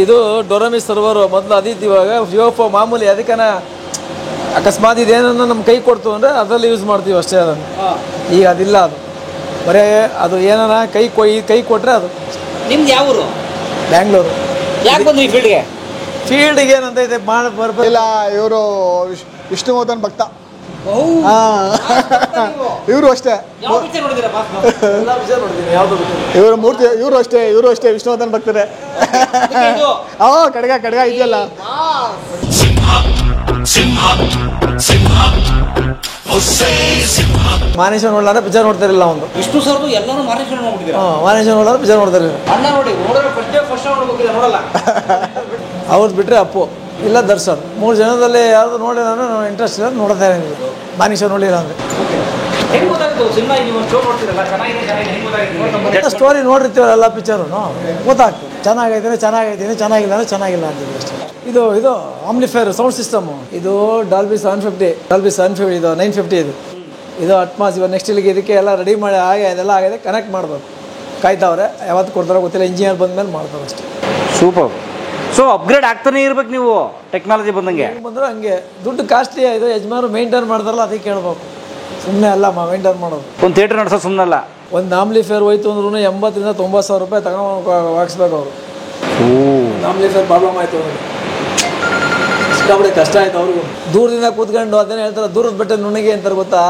ಇದು ಡೊರಮಿ ಸರ್ವರು ಮೊದಲು ಅದಿತ್ತು. ಇವಾಗ ವಿವೋ ಮಾಮೂಲಿ. ಅದಕ್ಕನ ಅಕಸ್ಮಾತ್ ಇದೇನನ್ನ ನಮ್ಮ ಕೈ ಕೊಡ್ತು ಅಂದರೆ ಅದರಲ್ಲಿ ಯೂಸ್ ಮಾಡ್ತೀವಿ ಅಷ್ಟೇ. ಅದನ್ನು ಈಗ ಅದಿಲ್ಲ. ಅದು ಬರೇ ಅದು ಏನಾರ ಕೈ ಕೊಟ್ಟರೆ ಅದು. ನಿಮ್ದು ಯಾವ ಊರು? ಬ್ಯಾಂಗ್ಳೂರು. ಯಾಕೆ ಬಂದ್ರಿ ಫೀಲ್ಡ್ಗೆ? ಫೀಲ್ಡ್ಗೆ ಏನಂತ ಇದೆ ಇಲ್ಲ. ಇವರು ವಿಷ್ಣುವರ್ಧನ್ ಭಕ್ತ. ಇವರು ಅಷ್ಟೇ. ಇವರು ಅಷ್ಟೇ ವಿಷ್ಣುವರ್ಧನ್ ಭಕ್ತರೇ. ಕಡ್ಗ ಇದೆಯಲ್ಲ. ಮಾನೇಶ ನೋಡ್ಲಾರ ಪಿಕ್ಚರ್ ನೋಡ್ತಾರಿಲ್ಲ. ಒಂದು ವಿಷ್ಣು ಸರ್ದು ಎಲ್ಲರೂ ಮಾನೇಶ ನೋಡ್ಬಿಟ್ಟಿದ್ದಾರೆ. ಮಾನೇಶ ನೋಡ್ಲಾರ ಪಿಕ್ಚರ್ ನೋಡ್ತಾರೆ. ಅಣ್ಣ ನೋಡಿ ಫಸ್ಟ್ ನೋಡಲ್ಲ. ಅವ್ರದ್ದು ಬಿಟ್ಟರೆ ಅಪ್ಪು ಇಲ್ಲ ದರ್ಶನ್. 3 ಜನದಲ್ಲಿ ಯಾವುದು ನೋಡಿ ನಾನು ಇಂಟ್ರೆಸ್ಟ್ ಇಲ್ಲ, ನೋಡ್ತಾ ಇದ್ದೀನಿ. ಮಾನೇಶ ನೋಡಿಲ್ಲ ಅಂದರೆ ಸ್ಟೋರಿ ನೋಡಿರ್ತೀವಲ್ಲ ಎಲ್ಲ ಪಿಕ್ಚರು ಗೊತ್ತಾಗ್ತದೆ. ಚೆನ್ನಾಗಿಲ್ಲ ಅಂದರೆ ಚೆನ್ನಾಗಿಲ್ಲ ಅಂತಿದ್ವಿ ಅಷ್ಟೇ. ಇದು ಆಮ್ನಿಫೈರ್ ಸೌಂಡ್ ಸಿಸ್ಟಮು. ಇದು ಡಾಲ್ಬಿ 750 ಇದು 950 ಇದು ಅಟ್ಮಾಸ್. ಇವಾಗ ನೆಕ್ಸ್ಟ್ ಇಲ್ಲಿಗೆ ಇದಕ್ಕೆ ಎಲ್ಲ ರೆಡಿ ಮಾಡಿ ಅದೆಲ್ಲ ಆಗಿದೆ. ಕನೆಕ್ಟ್ ಮಾಡಬೇಕು. ಕಾಯ್ತಾವ್ರೆ, ಯಾವತ್ತು ಕೊಡ್ತಾರೋ ಗೊತ್ತಿಲ್ಲ. ಇಂಜಿನಿಯರ್ ಬಂದಮೇಲೆ ಮಾಡ್ತಾರೆ ಅಷ್ಟೇ. ಸೂಪರ್. ಸೊ ಅಪ್ಗ್ರೇಡ್ ಆಗ್ತಾನೆ ಇರ್ಬೇಕು ನೀವು ಟೆಕ್ನಾಲಜಿ ಬಂದಂಗೆ. ಬಂದರೂ ಹಂಗೆ ದುಡ್ಡು ಕಾಸ್ಟ್ಲಿ ಆಯಿತು. ಯಜಮಾನರು ಮೇಂಟೈನ್ ಮಾಡ್ತಾರಲ್ಲ ಅದಕ್ಕೆ ಕೇಳ್ಬೇಕು. ಸುಮ್ಮನೆ ಅಲ್ಲ ಮೇಂಟೈನ್ ಮಾಡೋದು. ಒಂದು ಥಿಯೇಟರ್ ನಡೆಸೋ ಸುಮ್ಮನಲ್ಲ. ಒಂದು ಆಮ್ಲಿಫೇರ್ ಹೋಯ್ತು ಅಂದ್ರೂ 80,000 to 90,000 ರೂಪಾಯಿ ತಗೊಂಡು ಹಾಕ್ಸ್ಬೇಕು ಅವರು. ಆಮ್ಲಿಫೇರ್ ಪ್ರಾಬ್ಲಮ್ ಆಯಿತು ಅವ್ರಿಗೆ, ಸಿಕ್ಕಾಪಟ್ಟೆ ಕಷ್ಟ ಆಯ್ತು ಅವ್ರಿಗೂ. ದೂರದಿಂದ ಕೂತ್ಕೊಂಡು ಅದೇನು ಹೇಳ್ತಾರೆ, ದೂರದ ಬೆಟ್ಟ ನುಣ್ಣಗೆ ಅಂತಾರೆ ಗೊತ್ತಾ.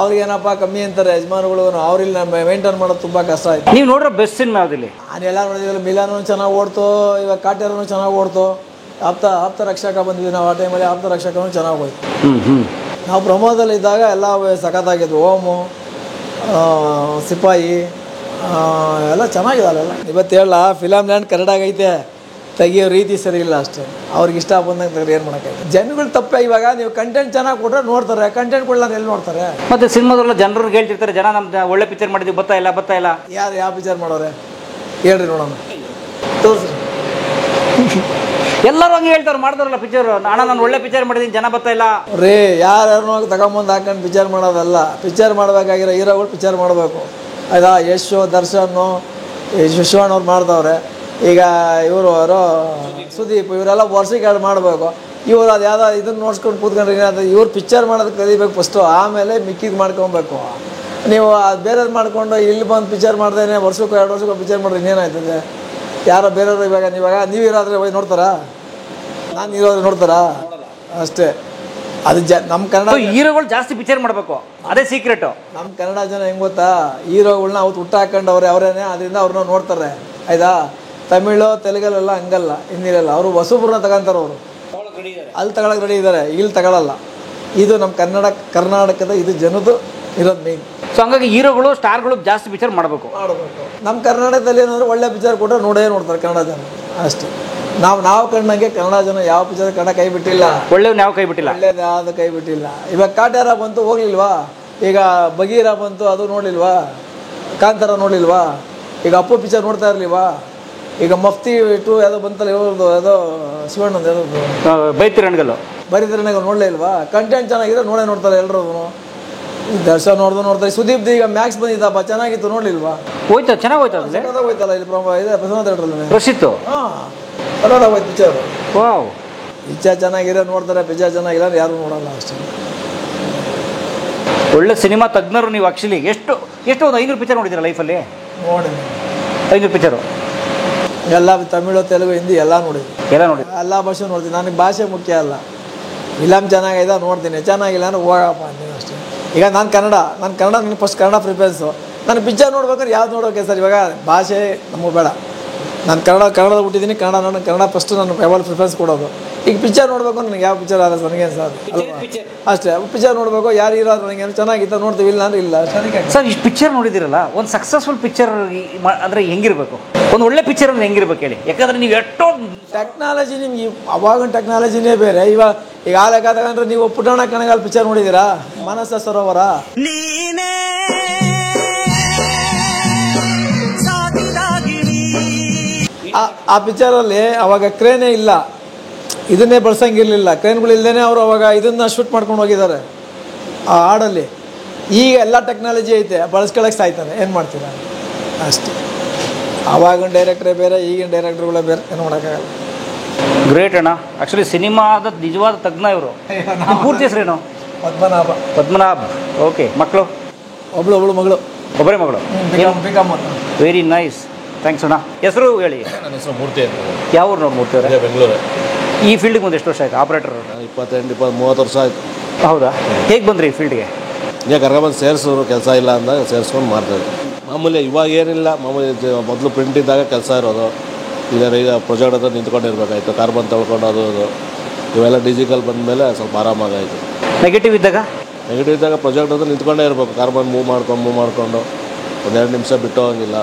ಅವ್ರಿಗೇನಪ್ಪ ಕಮ್ಮಿ ಅಂತಾರೆ ಯಜಮಾನುಗಳು. ಅವ್ರಿಲ್ಲ ಮೇಂಟೈನ್ ಮಾಡೋದು ತುಂಬ ಕಷ್ಟ ಆಯ್ತು. ನೀವು ನೋಡ್ರೆ ಬೆಸ್ಟ್ ಸಿನಿಮಾ ಯಾವುದಿಲ್ಲ? ನಾನೆಲ್ಲ ನೋಡಿದ್ವಿ. ಮಿಲಾನು ಚೆನ್ನಾಗಿ ಓಡ್ತು, ಇವಾಗ ಕಾಟೇರನು ಚೆನ್ನಾಗಿ ಓಡ್ತು. ಆಪ್ತ ರಕ್ಷಕ ಬಂದಿದ್ವಿ ನಾವು. ಆ ಟೈಮಲ್ಲಿ ಆಪ್ತ ರಕ್ಷಕನೂ ಚೆನ್ನಾಗಿ ಹೋಯ್ತು. ನಾವು ಪ್ರಮೋದಲ್ಲಿ ಇದ್ದಾಗ ಎಲ್ಲ ಸಖತ್ತಾಗಿದ್ವು. ಓಮು, ಸಿಪಾಯಿ ಎಲ್ಲ ಚೆನ್ನಾಗಿದ್ದಾವೆಲ್ಲ. ಇವತ್ತು ಹೇಳ ಫಿಲಮ್ ಲ್ಯಾಂಡ್ ಕನ್ನಡ ಆಗೈತೆ. ತೆಗಿಯೋ ರೀತಿ ಸರಿ ಇಲ್ಲ ಅಷ್ಟೇ. ಅವ್ರಿಗೆ ಇಷ್ಟ ಬಂದಂಗೆ ತೆಗೆದು ಏನು ಮಾಡೋಕ್ಕಾಗಲ್ಲ. ಜನಗಳು ತಪ್ಪೆ. ಇವಾಗ ನೀವು ಕಂಟೆಂಟ್ ಚೆನ್ನಾಗಿ ಕೊಟ್ಟರೆ ನೋಡ್ತಾರೆ, ಕಂಟೆಂಟ್ ಕೊಡಲ್ಲ ಎಲ್ಲಿ ನೋಡ್ತಾರೆ? ಮತ್ತು ಸಿನಿಮಾದಲ್ಲ ಜನರು ಹೇಳ್ತಿರ್ತಾರೆ, ಜನ ನಮ್ಮ ಒಳ್ಳೆ ಪಿಕ್ಚರ್ ಮಾಡಿದ್ವಿ ಬರ್ತಾ ಇಲ್ಲ. ಯಾರು ಯಾವ ಪಿಕ್ಚರ್ ಮಾಡೋರೆ ಹೇಳ್ರಿ ನೋಡೋಣ, ತೋರಿಸ್ರಿ. ಎಲ್ಲರೂ ಹಂಗೆ ಹೇಳ್ತಾರೆ, ಮಾಡಿದ್ರಲ್ಲ ಪಿಕ್ಚರ್, ಅಣ್ಣ ನಾನು ಒಳ್ಳೆ ಪಿಕ್ಚರ್ ಮಾಡಿದ್ದೀನಿ ಜನ ಬರ್ತಾ ಇಲ್ಲ ರೀ. ಯಾರನ್ನೋ ತಗೊಂಬಂದು ಹಾಕೊಂಡು ಪಿಕ್ಚರ್ ಮಾಡೋದಲ್ಲ. ಪಿಕ್ಚರ್ ಮಾಡಬೇಕಾಗಿರೋ ಹೀರೋಗಳು ಪಿಕ್ಚರ್ ಮಾಡಬೇಕು. ಆಯ್ತಾ? ಯಶ್, ದರ್ಶನ್, ಶಿಶುವಣ್ಣ ಅವ್ರು ಮಾಡ್ದವ್ರೆ. ಈಗ ಇವರು ಸುದೀಪ್, ಇವರೆಲ್ಲ ವರ್ಷಕ್ಕೆ ಎರಡು ಮಾಡಬೇಕು. ಇವರು ಅದು ಯಾವುದೋ ಇದನ್ನು ನೋಡ್ಸ್ಕೊಂಡು ಕೂತ್ಕೊಂಡ್ರೆ ಏನಾದ್ರು, ಇವ್ರು ಪಿಕ್ಚರ್ ಮಾಡೋದಕ್ಕೆ ಕಲಿಬೇಕು ಫಸ್ಟು, ಆಮೇಲೆ ಮಿಕ್ಕಿದ್ದು ಮಾಡ್ಕೊಬೇಕು. ನೀವು ಅದು ಬೇರೆಯವ್ರು ಮಾಡಿಕೊಂಡು ಇಲ್ಲಿ ಬಂದು ಪಿಕ್ಚರ್ ಮಾಡ್ದೇನೆ ವರ್ಷಕ್ಕೂ 2 ವರ್ಷಕ್ಕೂ ಪಿಕ್ಚರ್ ಮಾಡಿದ್ರೆ ಇನ್ನೇನಾಯ್ತದೆ? ಯಾರೋ ಬೇರೆಯವರು ಇವಾಗ ನೀವು ಇರೋದ್ರೆ ಹೋಗಿ ನೋಡ್ತಾರಾ? ನಾನು ಇರೋದ್ರೆ ನೋಡ್ತಾರಾ? ಅಷ್ಟೇ. ಅದು ನಮ್ಮ ಕನ್ನಡ ಹೀರೋಗಳು ಜಾಸ್ತಿ ಪಿಕ್ಚರ್ ಮಾಡಬೇಕು, ಅದೇ ಸೀಕ್ರೆಟು. ನಮ್ಮ ಕನ್ನಡ ಜನ ಹೆಂಗೆ ಗೊತ್ತಾ, ಹೀರೋಗಳನ್ನ ಅವತ್ತು ಹುಟ್ಟು ಹಾಕೊಂಡವ್ರೆ ಅವರೇನೆ, ಅದರಿಂದ ಅವ್ರನ್ನ ನೋಡ್ತಾರೆ. ಆಯ್ತಾ? ತಮಿಳು ತೆಲುಗಲ್ಲೆಲ್ಲ ಹಂಗಲ್ಲ, ಹಿಂದಿಲೆಲ್ಲ ಅವರು ಹೊಸಬ್ರನ್ನ ತಗೊಂತಾರೆ. ಅವರು ಅಲ್ಲಿ ತಗೊಳಕ್ಕೆ ರೆಡಿ ಇದ್ದಾರೆ, ಇಲ್ಲಿ ತಗೊಳ್ಳಲ್ಲ. ಇದು ನಮ್ಮ ಕರ್ನಾಟಕದ ಇದು ಜನದ್ದು ಇರೋದು ಮೇನ್. ಸೊ ಹಂಗಾಗಿ ಹೀರೋಗಳು ಸ್ಟಾರ್ಗಳು ಜಾಸ್ತಿ ಪಿಕ್ಚರ್ ಮಾಡಬೇಕು. ನಮ್ಮ ಕರ್ನಾಟಕದಲ್ಲಿ ಏನಂದ್ರೆ ಒಳ್ಳೆ ಪಿಕ್ಚರ್ ಕೊಟ್ಟರೆ ನೋಡ್ತಾರೆ ಕನ್ನಡ ಜನ ಅಷ್ಟೇ. ನಾವು ಕಂಡಂಗೆ ಕನ್ನಡ ಜನ ಯಾವ ಪಿಕ್ಚರ್ ಕನ್ನಡ ಕೈ ಬಿಟ್ಟಿಲ್ಲ, ಒಳ್ಳೆಯವ್ರು ಯಾವ ಕೈ ಬಿಟ್ಟಿಲ್ಲ, ಒಳ್ಳೇದು ಯಾವುದು ಕೈ ಬಿಟ್ಟಿಲ್ಲ. ಇವಾಗ ಕಾಟ್ಯಾರ ಬಂತು ಹೋಗ್ಲಿಲ್ವಾ? ಈಗ ಬಗೀರ ಬಂತು, ಅದು ನೋಡಲಿಲ್ವಾ? ಕಾಂತಾರ ನೋಡಲಿಲ್ವಾ? ಈಗ ಅಪ್ಪು ಪಿಕ್ಚರ್ ನೋಡ್ತಾ ಇರಲಿಲ್ವಾ? ಈಗ ಮಫ್ತಿ 2 ಯಾವುದೋ ಬಂತಲ್ಲ, ಇವ್ರದ್ದು ಯಾವುದೋ ಶಿವಣ್ಣಂದು ಯಾವುದೋ ಬರೀತಿರಣಗಳು ನೋಡಲೇ ಇಲ್ವಾ? ಕಂಟೆಂಟ್ ಚೆನ್ನಾಗಿದೆ, ನೋಡ್ತಾರೆ ಎಲ್ಲರೂ. ದರ್ಶನ್ ನೋಡ್ತಾರೆ. ಸುದೀಪ್ ಈಗ ಮ್ಯಾಕ್ಸ್ ಬಂದಿದ್ದಪ್ಪ, ಚೆನ್ನಾಗಿತ್ತು, ನೋಡಲಿಲ್ವಾ? ಹೋಯ್ತಾ? ಚೆನ್ನಾಗಿ ಹೋಯ್ತಾ? ಹೋಯ್ತಲ್ಲ ಇಲ್ಲಿ ಪ್ರಸನ್ನ ಥಿಯೇಟ್ರಲ್ಲಿ ರಶಿತ್ತು. ಹಾಂ, ಬರೋದ ಹೋಯ್ತು ಪಿಕ್ಚರ್. ವಾವ್, ಪಿಕ್ಚರ್ ಚೆನ್ನಾಗಿದೆ ನೋಡ್ತಾರೆ, ಪಿಕ್ಚರ್ ಚೆನ್ನಾಗಿಲ್ಲ ಯಾರು ನೋಡಲ್ಲ ಅಷ್ಟೇ. ಒಳ್ಳೆ ಸಿನಿಮಾ ತಜ್ಞರು ನೀವು. ಆ್ಯಕ್ಚುಲಿ ಎಷ್ಟು ಒಂದು 500 ಪಿಕ್ಚರ್ ನೋಡಿದ್ದೀರಾ ಲೈಫಲ್ಲಿ? ನೋಡಿ 500 ಪಿಕ್ಚರು ಎಲ್ಲ ತಮಿಳು, ತೆಲುಗು, ಹಿಂದಿ ಎಲ್ಲ ನೋಡಿದ್ವಿ. ಎಲ್ಲ ಭಾಷೆ ನೋಡ್ತೀನಿ. ನನಗೆ ಭಾಷೆ ಮುಖ್ಯ ಅಲ್ಲ. ಫಿಲಮ್ ಚೆನ್ನಾಗಿದೆ ನೋಡ್ತೀನಿ, ಚೆನ್ನಾಗಿಲ್ಲ ಅಂದ್ರೆ ಹೋಗಪ್ಪ ಅಂತೀನಿ ಅಷ್ಟೇ. ಈಗ ನಾನು ಕನ್ನಡ ನನಗೆ ಫಸ್ಟ್ ಕನ್ನಡ ಪ್ರಿಫರೆನ್ಸು. ನಾನು ಪಿಕ್ಚರ್ ನೋಡ್ಬೇಕಾದ್ರೆ ಯಾವ್ದು ನೋಡೋಕೆ ಸರ್? ಇವಾಗ ಭಾಷೆ ನಮಗೆ ಬೇಡ. ನಾನು ಕನ್ನಡದ ಹುಟ್ಟಿದ್ದೀನಿ, ಕನ್ನಡ ಫಸ್ಟು ನಾನು ಯಾವಾಗ ಪ್ರಿಫರೆನ್ಸ್ ಕೊಡೋದು. ಈಗ ಪಿಕ್ಚರ್ ನೋಡಬೇಕು ನನಗೆ ಯಾವ ಪಿಕ್ಚರ್ ಆದ ನನಗೇನು ಸರ್ ಅಲ್ವಾ? ಅಷ್ಟೇ. ಪಿಕ್ಚರ್ ನೋಡಬೇಕು, ಯಾರು ಇರೋದು ನನಗೇನು ಚೆನ್ನಾಗಿತ್ತು ನೋಡ್ತೀವಿ, ಇಲ್ಲ ಅಂದ್ರೆ ಇಲ್ಲ. ಸರ್ ಇಷ್ಟು ಪಿಕ್ಚರ್ ನೋಡಿದಿರಲ್ಲ, ಒಂದು ಸಕ್ಸಸ್ಫುಲ್ ಪಿಕ್ಚರ್ ಅಂದರೆ ಹೆಂಗಿರಬೇಕು? ಒಂದು ಒಳ್ಳೆ ಪಿಕ್ಚರ್ ಅಂದ್ರೆ ಹೆಂಗಿರ್ಬೇಕು ಹೇಳಿ? ಯಾಕಂದರೆ ನೀವು ಎಷ್ಟೋ ಟೆಕ್ನಾಲಜಿ ನಿಮ್ಗೆ ಅವಾಗಿನ ಟೆಕ್ನಾಲಜಿನೇ ಬೇರೆ. ಈಗ ಆಲಕಾದ್ರೆ ನೀವು ಪುಟಾಣ ಕಣಗಾಲ್ ಪಿಕ್ಚರ್ ನೋಡಿದ್ದೀರಾ? ಮಾನಸ ಸರೋವರ. ಆ ಪಿಕ್ಚರಲ್ಲಿ ಅವಾಗ ಕ್ರೇನೇ ಇಲ್ಲ, ಇದನ್ನೇ ಬಳಸಂಗಿರಲಿಲ್ಲ. ಕ್ರೇನ್ಗಳಿಲ್ದೇ ಅವರು ಅವಾಗ ಇದನ್ನು ಶೂಟ್ ಮಾಡ್ಕೊಂಡು ಹೋಗಿದ್ದಾರೆ ಆ ಹಾಡಲ್ಲಿ. ಈಗ ಎಲ್ಲ ಟೆಕ್ನಾಲಜಿ ಐತೆ, ಬಳಸ್ಕೊಳಕ್ಕೆ ಸಾಯ್ತಾರೆ. ಏನು ಮಾಡ್ತೀರಾ? ಅಷ್ಟೇ. ಆವಾಗಿನ ಡೈರೆಕ್ಟ್ರೇ ಬೇರೆ, ಈಗಿನ ಡೈರೆಕ್ಟ್ರುಗಳೇ ಬೇರೆ, ಏನು ಮಾಡೋಕ್ಕಾಗಲ್ಲ. ಗ್ರೇಟ್ ಅಣ್ಣ. ಆ್ಯಕ್ಚುಲಿ ಸಿನಿಮಾದ ನಿಜವಾದ ತಜ್ಞ ಇವರು. ಪೂರ್ತಿ ಹೆಸರೇನು? ಪದ್ಮನಾಭ್. ಓಕೆ. ಮಕ್ಕಳು? ಒಬ್ಬಳು ಮಗಳು. ಒಬ್ಬರೇ ಮಗಳು? ವೆರಿ ನೈಸ್, ಥ್ಯಾಂಕ್ಸ್ ಅಣ್ಣ. ಹೆಸರು ಹೇಳಿ. ನನ್ನ ಹೆಸರು ಮೂರ್ತಿ ಅಂತ. ಯಾವ ಊರು ನೋಡಿ? ಮೂರ್ತಿ ಅವರೇ? ಬೆಂಗಳೂರು. ಈ ಫೀಲ್ಡಿಗೆ ಒಂದು ಎಷ್ಟು ವರ್ಷ ಆಯಿತು? ಆಪ್ರೇಟರ್ 28-30 ವರ್ಷ ಆಯಿತು. ಹೌದಾ? ಹೇಗೆ ಬಂದ್ರಿ ಈ ಫೀಲ್ಡ್ಗೆ? ಈಗ ಕರ್ಕೊಂಡ್ಬಂದು ಸೇರಿಸೋರು, ಕೆಲಸ ಇಲ್ಲ ಅಂದಾಗ ಸೇರಿಸ್ಕೊಂಡು ಮಾಡ್ತಾಯಿದ್ದೆ. ಮಾಮೂಲಿ ಇವಾಗ ಏನಿಲ್ಲ, ಮಾಮೂಲಿ ಮೊದಲು ಪ್ರಿಂಟ್ ಇದ್ದಾಗ ಕೆಲಸ ಇರೋದು. ಈಗ ಪ್ರೊಜೆಕ್ಟ್ ಹತ್ರ ನಿಂತ್ಕೊಂಡಿರ್ಬೇಕಾಯ್ತು, ಕಾರ್ಬನ್ ತೊಳ್ಕೊಂಡು ಅದು ಇವೆಲ್ಲ ಡಿಜಿಟಲ್ ಬಂದಮೇಲೆ ಸ್ವಲ್ಪ ಆರಾಮಾಗಾಯಿತು. ನೆಗೆಟಿವ್ ಇದ್ದಾಗ ಪ್ರೊಜೆಕ್ಟ್ ಹತ್ರ ನಿಂತ್ಕೊಂಡೇ ಇರಬೇಕು. ಕಾರ್ಬನ್ ಮೂವ್ ಮಾಡ್ಕೊಂಡು 1-2 ನಿಮಿಷ ಬಿಟ್ಟು ಹೋಗಿಲ್ಲ,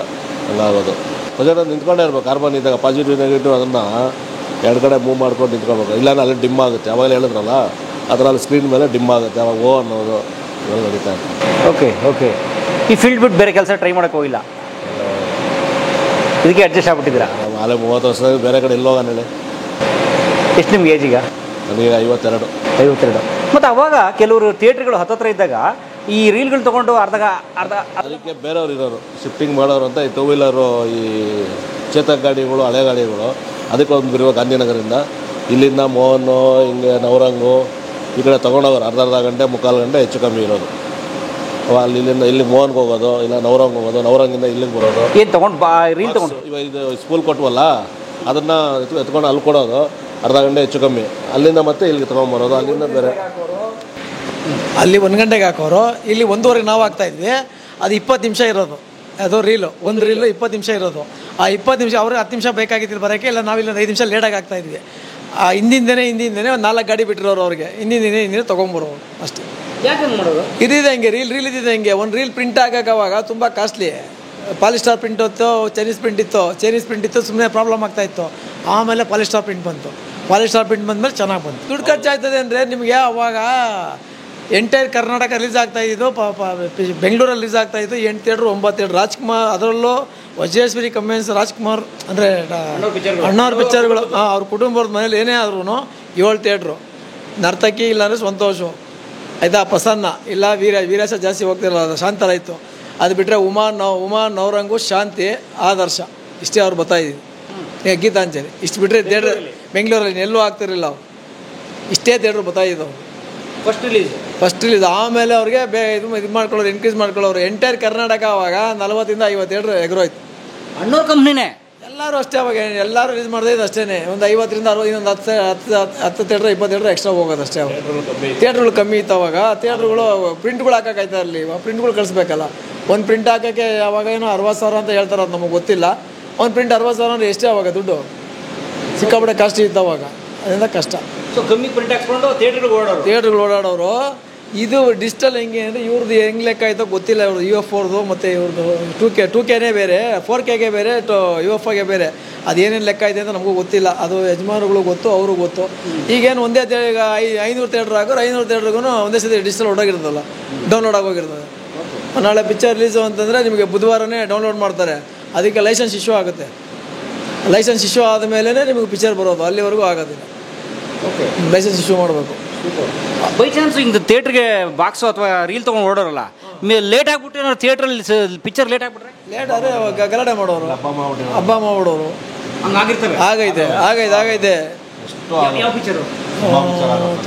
ಹಂಗಾಗೋದು. ಪ್ರೊಜೆಕ್ಟ್ ಹತ್ರ ನಿಂತ್ಕೊಂಡೇ ಇರಬೇಕು. ಕಾರ್ಬನ್ ಇದ್ದಾಗ ಪಾಸಿಟಿವ್ ನೆಗೆಟಿವ್ ಅದನ್ನು 2 ಕಡೆ ಮೂವ್ ಮಾಡ್ಕೊಂಡು ನಿಂತ್ಕೋಬೇಕು. ಇಲ್ಲಾಂದ್ರೆ ಅಲ್ಲಿ ಡಿಮ್ ಆಗುತ್ತೆ. ಯಾವಾಗಲೇ ಹೇಳಿದ್ರಲ್ಲ, ಅದರಲ್ಲಿ ಸ್ಕ್ರೀನ್ ಮೇಲೆ ಡಿಮ್ ಆಗುತ್ತೆ. ಅವಾಗ ಅನ್ನೋದು ಇವೆಲ್ಲ ನಡೀತಾ ಇರುತ್ತೆ. ಓಕೆ. ಈ ಫೀಲ್ಡ್ ಬಿಟ್ಟು ಬೇರೆ ಕೆಲಸ ಟ್ರೈ ಮಾಡೋಕ್ಕೆ ಹೋಗಿಲ್ಲ, ಇದಕ್ಕೆ ಅಡ್ಜಸ್ಟ್ ಆಗ್ಬಿಟ್ಟಿದ್ದೀರಾ? ಆಲೇ 30 ವರ್ಷದಲ್ಲಿ ಬೇರೆ ಕಡೆ ಎಲ್ಲೋಗ ಹೇಳಿ. ಎಷ್ಟು ನಿಮ್ಗೆ ಏಜ್ ಈಗ? ನನಗೆ 52. ಮತ್ತು ಅವಾಗ ಕೆಲವರು ಥಿಯೇಟ್ರ್ಗಳು ಹತ್ತತ್ರ ಇದ್ದಾಗ ಈ ರೀಲ್ಗಳು ತೊಗೊಂಡು ಅರ್ಧ ಅದಕ್ಕೆ ಬೇರೆಯವ್ರು ಇರೋರು ಶಿಫ್ಟಿಂಗ್ ಮಾಡೋರು ಅಂತ. ಈ 2 ವೀಲರು, ಈ ಚೇತಕ್ ಗಾಡಿಗಳು, ಹಳೆ ಗಾಡಿಗಳು, ಅದಕ್ಕೆ ಒಂದು ಬರುವ ಗಾಂಧಿನಗರದಿಂದ ಇಲ್ಲಿಂದ ಮೋಹನ್ನು, ಹಿಂಗೆ ನವರಂಗು ಈ ಕಡೆ ತೊಗೊಂಡೋಗೋರು. ಅರ್ಧ ಗಂಟೆ 3/4 ಗಂಟೆ ಹೆಚ್ಚು ಕಮ್ಮಿ ಇರೋದು. ಇಲ್ಲಿಂದ ಇಲ್ಲಿ ಮೋಹನ್ಗೆ ಹೋಗೋದು, ಇಲ್ಲ ನವರಂಗ್ ಹೋಗೋದು, ನವರಂಗಿಂದ ಇಲ್ಲಿಗೆ ಬರೋದು. ಏನು ತೊಗೊಂಡು ರೀಲ್ ತೊಗೊಂಡು ಇವಾಗ ಇದು ಸ್ಕೂಲ್ ಕೊಟ್ವಲ್ಲ, ಅದನ್ನು ಎತ್ಕೊಂಡು ಅಲ್ಲಿ ಕೊಡೋದು. ಅರ್ಧ ಗಂಟೆ ಹೆಚ್ಚು ಕಮ್ಮಿ ಅಲ್ಲಿಂದ ಮತ್ತೆ ಇಲ್ಲಿಗೆ ತೊಗೊಂಡ್ಬರೋದು. ಅಲ್ಲಿಂದ ಬೇರೆ ಅಲ್ಲಿ 1 ಗಂಟೆಗೆ ಹಾಕೋರು, ಇಲ್ಲಿ 1:15 ನಾವು ಹಾಕ್ತಾಯಿದ್ವಿ. ಅದು 20 ನಿಮಿಷ ಇರೋದು. ಅದು ಒಂದು ರೀಲು 20 ನಿಮಿಷ ಇರೋದು. ಆ 20 ನಿಮಿಷ ಅವ್ರಿಗೆ 10 ನಿಮಿಷ ಬೇಕಾಗಿತ್ತು ಬರೋಕ್ಕೆ, ಇಲ್ಲ ನಾವಿಲ್ಲ 5 ನಿಮಿಷ ಲೇಟಾಗಿ ಹಾಕ್ತಾಯಿದ್ವಿ. ಹಿಂದಿಂದನೇ ಒಂದು 4 ಗಾಡಿ ಬಿಟ್ಟಿರೋರು ಅವ್ರಿಗೆ, ಹಿಂದಿನ ತೊಗೊಂಬರೋರು ಅಷ್ಟೇ. ಯಾಕೆ ಮಾಡೋದು? ಇದಿದೆ ಹಂಗೆ ರೀಲ್ ಇದ್ದಿದೆ ಹಂಗೆ. ಒಂದು ರೀಲ್ ಪ್ರಿಂಟ್ ಆಗೋಕೆ ಅವಾಗ ತುಂಬ ಕಾಸ್ಟ್ಲಿ. ಪಾಲಿಸ್ಟಾರ್ ಪ್ರಿಂಟ್ ಇತ್ತು, ಚೈನೀಸ್ ಪ್ರಿಂಟ್ ಇತ್ತು, ಸುಮ್ಮನೆ ಪ್ರಾಬ್ಲಮ್ ಆಗ್ತಾಯಿತ್ತು. ಆಮೇಲೆ ಪಾಲಿಸ್ಟಾರ್ ಪ್ರಿಂಟ್ ಬಂತು. ಪಾಲಿಸ್ಟಾರ್ ಪ್ರಿಂಟ್ ಬಂದಮೇಲೆ ಚೆನ್ನಾಗಿ ಬಂತು. ದುಡ್ಡು ಖರ್ಚಾಯ್ತದೆ ಅಂದರೆ ನಿಮಗೆ ಅವಾಗ ಎಂಟೈರ್ ಕರ್ನಾಟಕ ರಿಲೀಸ್ ಆಗ್ತಾಯಿದ್ದು, ಬೆಂಗಳೂರಲ್ಲಿ ರಿಲೀಸ್ ಆಗ್ತಾಯಿದ್ದು 8 ಥಿಯೇಟ್ರು 9 ಥಿಯೇಟ್ರು. ರಾಜ್ಕುಮಾರ್ ಅದರಲ್ಲೂ ವಜ್ರೇಶ್ವರಿ ಕಮ್ಮಿಯನ್ಸ್ ರಾಜ್ಕುಮಾರ್ ಅಂದರೆ ಅಣ್ಣವ್ರ ಪಿಕ್ಚರ್ಗಳು ಅವ್ರ ಕುಟುಂಬದ ಮನೇಲಿ ಏನೇ ಆದ್ರೂ 7 ಥಿಯೇಟ್ರು. ನರ್ತಕಿ ಇಲ್ಲಾಂದರೆ ಸಂತೋಷು ಆಯಿತಾ, ಪ್ರಸನ್ನ ಇಲ್ಲ ವೀರೇಶ ಜಾಸ್ತಿ ಹೋಗ್ತಿರಲ್ಲ, ಶಾಂತರಾಯಿತು. ಅದು ಬಿಟ್ಟರೆ ಉಮಾ ನವರಂಗು, ಶಾಂತಿ, ಆದರ್ಶ ಇಷ್ಟೇ ಅವ್ರು ಬರ್ತಾಯಿದ್ದೀವಿ. ಗೀತಾಂಜಲಿ ಇಷ್ಟು ಬಿಟ್ಟರೆ ಥಿಯೇಟ್ರ್ ಬೆಂಗಳೂರಲ್ಲಿ ಎಲ್ಲೂ ಆಗ್ತಿರಲಿಲ್ಲ. ಅವ್ರು ಇಷ್ಟೇ ಥಿಯೇಟ್ರ್ ಬರ್ತಾಯಿದ್ದವು ಫಸ್ಟ್ ರಿಲೀಸ್. ಆಮೇಲೆ ಅವ್ರಿಗೆ ಇದು ಮಾಡ್ಕೊಳ್ಳೋರು, ಇನ್ಕ್ರೀಸ್ ಮಾಡ್ಕೊಳ್ಳೋರು. ಎಂಟೈರ್ ಕರ್ನಾಟಕ ಅವಾಗ 40 ಇಂದ 50 ಥಿಯೇಟ್ರ್ ಎಗರೋಯ್ತು. ಅಣ್ಣವ್ರ ಕಂಪ್ನಿನೇ ಎಲ್ಲರೂ ಅಷ್ಟೇ. ಅವಾಗ ಎಲ್ಲರೂ ರಿಲೀಸ್ ಮಾಡ್ತಾಯಿದ್ದು ಅಷ್ಟೇ. ಒಂದು 50 ರಿಂದ 60, ಇನ್ನೊಂದು 10 ಥಿಯೇಟ್ರ್ 20 ಥಿಯೇಟ್ರ್ ಎಕ್ಸ್ಟ್ರಾ ಹೋಗೋದು ಅಷ್ಟೇ. ಅವಾಗ ಥಿಯೇಟ್ರ್ಗಳು ಕಮ್ಮಿ ಇತ್ತು. ಅವಾಗ ಥಿಯೇಟ್ರ್ಗಳು ಪ್ರಿಂಟ್ಗಳು ಹಾಕೋಕ್ಕಾಯ್ತಾ ಇರಲಿ, ಪ್ರಿಂಟ್ಗಳು ಕಳಿಸ್ಬೇಕಲ್ಲ. ಒಂದು ಪ್ರಿಂಟ್ ಹಾಕೋಕ್ಕೆ ಅವಾಗ ಏನೋ 60,000 ಅಂತ ಹೇಳ್ತಾರೆ, ಅದು ನಮಗೆ ಗೊತ್ತಿಲ್ಲ. ಒಂದು ಪ್ರಿಂಟ್ 60,000 ಅಂದರೆ ಎಷ್ಟೇ ಅವಾಗ ದುಡ್ಡು, ಸಿಕ್ಕಾಪಟ್ಟೆ ಕಾಸ್ಟ್ ಇತ್ತು ಅವಾಗ. ಅದರಿಂದ ಕಷ್ಟ. ಸೊ ಕಮ್ಮಿ ಪ್ರಿಂಟ್ ಹಾಕ್ಸ್ಕೊಂಡು ಥಿಯೇಟ್ರ್ಗಳು ಓಡಾಡೋರು. ಇದು ಡಿಜಿಟಲ್ ಹೆಂಗೆ ಅಂದರೆ ಇವ್ರದ್ದು ಹೆಂಗೆ ಲೆಕ್ಕ ಆಯಿತೋ ಗೊತ್ತಿಲ್ಲ. ಇವ್ರದ್ದು UF4 ಮತ್ತು ಇವ್ರದ್ದು 2Kನೇ ಬೇರೆ, 4Kಗೆ ಬೇರೆ, UFಗೆ ಬೇರೆ. ಅದೇನೇನು ಲೆಕ್ಕ ಇದೆ ಅಂತ ನಮಗೂ ಗೊತ್ತಿಲ್ಲ. ಅದು ಯಜಮಾನಗಳು ಗೊತ್ತು, ಅವರು ಗೊತ್ತು. ಈಗೇನು ಒಂದೇ ಈಗ 500 ಥಿಯೇಟ್ರ್ ಆಗೋರು 500 ಥಿಯೇಟ್ರಿಗೂ ಒಂದೇ ಸತಿ ಡಿಜಿಟಲ್ ಹೊಡೋಗಿರ್ತದಲ್ಲ, ಡೌನ್ಲೋಡ್ ಆಗೋಗಿರ್ತದೆ. ನಾಳೆ ಪಿಕ್ಚರ್ ರಿಲೀಸು ಅಂತಂದರೆ ನಿಮಗೆ ಬುಧವಾರನೇ ಡೌನ್ಲೋಡ್ ಮಾಡ್ತಾರೆ. ಅದಕ್ಕೆ ಲೈಸೆನ್ಸ್ ಇಶ್ಯೂ ಆಗುತ್ತೆ. ಲೈಸೆನ್ಸ್ ಇಶ್ಯೂ ಆದ ಮೇಲೇ ನಿಮಗೆ ಪಿಕ್ಚರ್ ಬರೋದು, ಅಲ್ಲಿವರೆಗೂ ಆಗೋದಿಲ್ಲ. ಲೈಸೆನ್ಸ್ ಇಶ್ಯೂ ಮಾಡಬೇಕು. ಬೈ ಚಾನ್ಸ್ ಹಿಂಗೆ ಥಿಯೇಟ್ರಿಗೆ ಬಾಕ್ಸು ಅಥವಾ ರೀಲ್ ತೊಗೊಂಡು ಓಡೋರಲ್ಲ, ಲೇಟ್ ಆಗ್ಬಿಟ್ಟು ಏನಾದ್ರು ಥಿಯೇಟ್ರಲ್ಲಿ ಪಿಕ್ಚರ್ ಲೇಟ್ ಆಗ್ಬಿಟ್ರೆ ಲೇಟ್ ಆದರೆ ಗಲಾಟೆ ಮಾಡೋರು, ಹಬ್ಬ ಮಾಡ್ಬಿಡೋರು. ಹಂಗಾಗಿರ್ತವೆ. ಆಗೈತೆ ಯಾವ ಪಿಕ್ಚರು?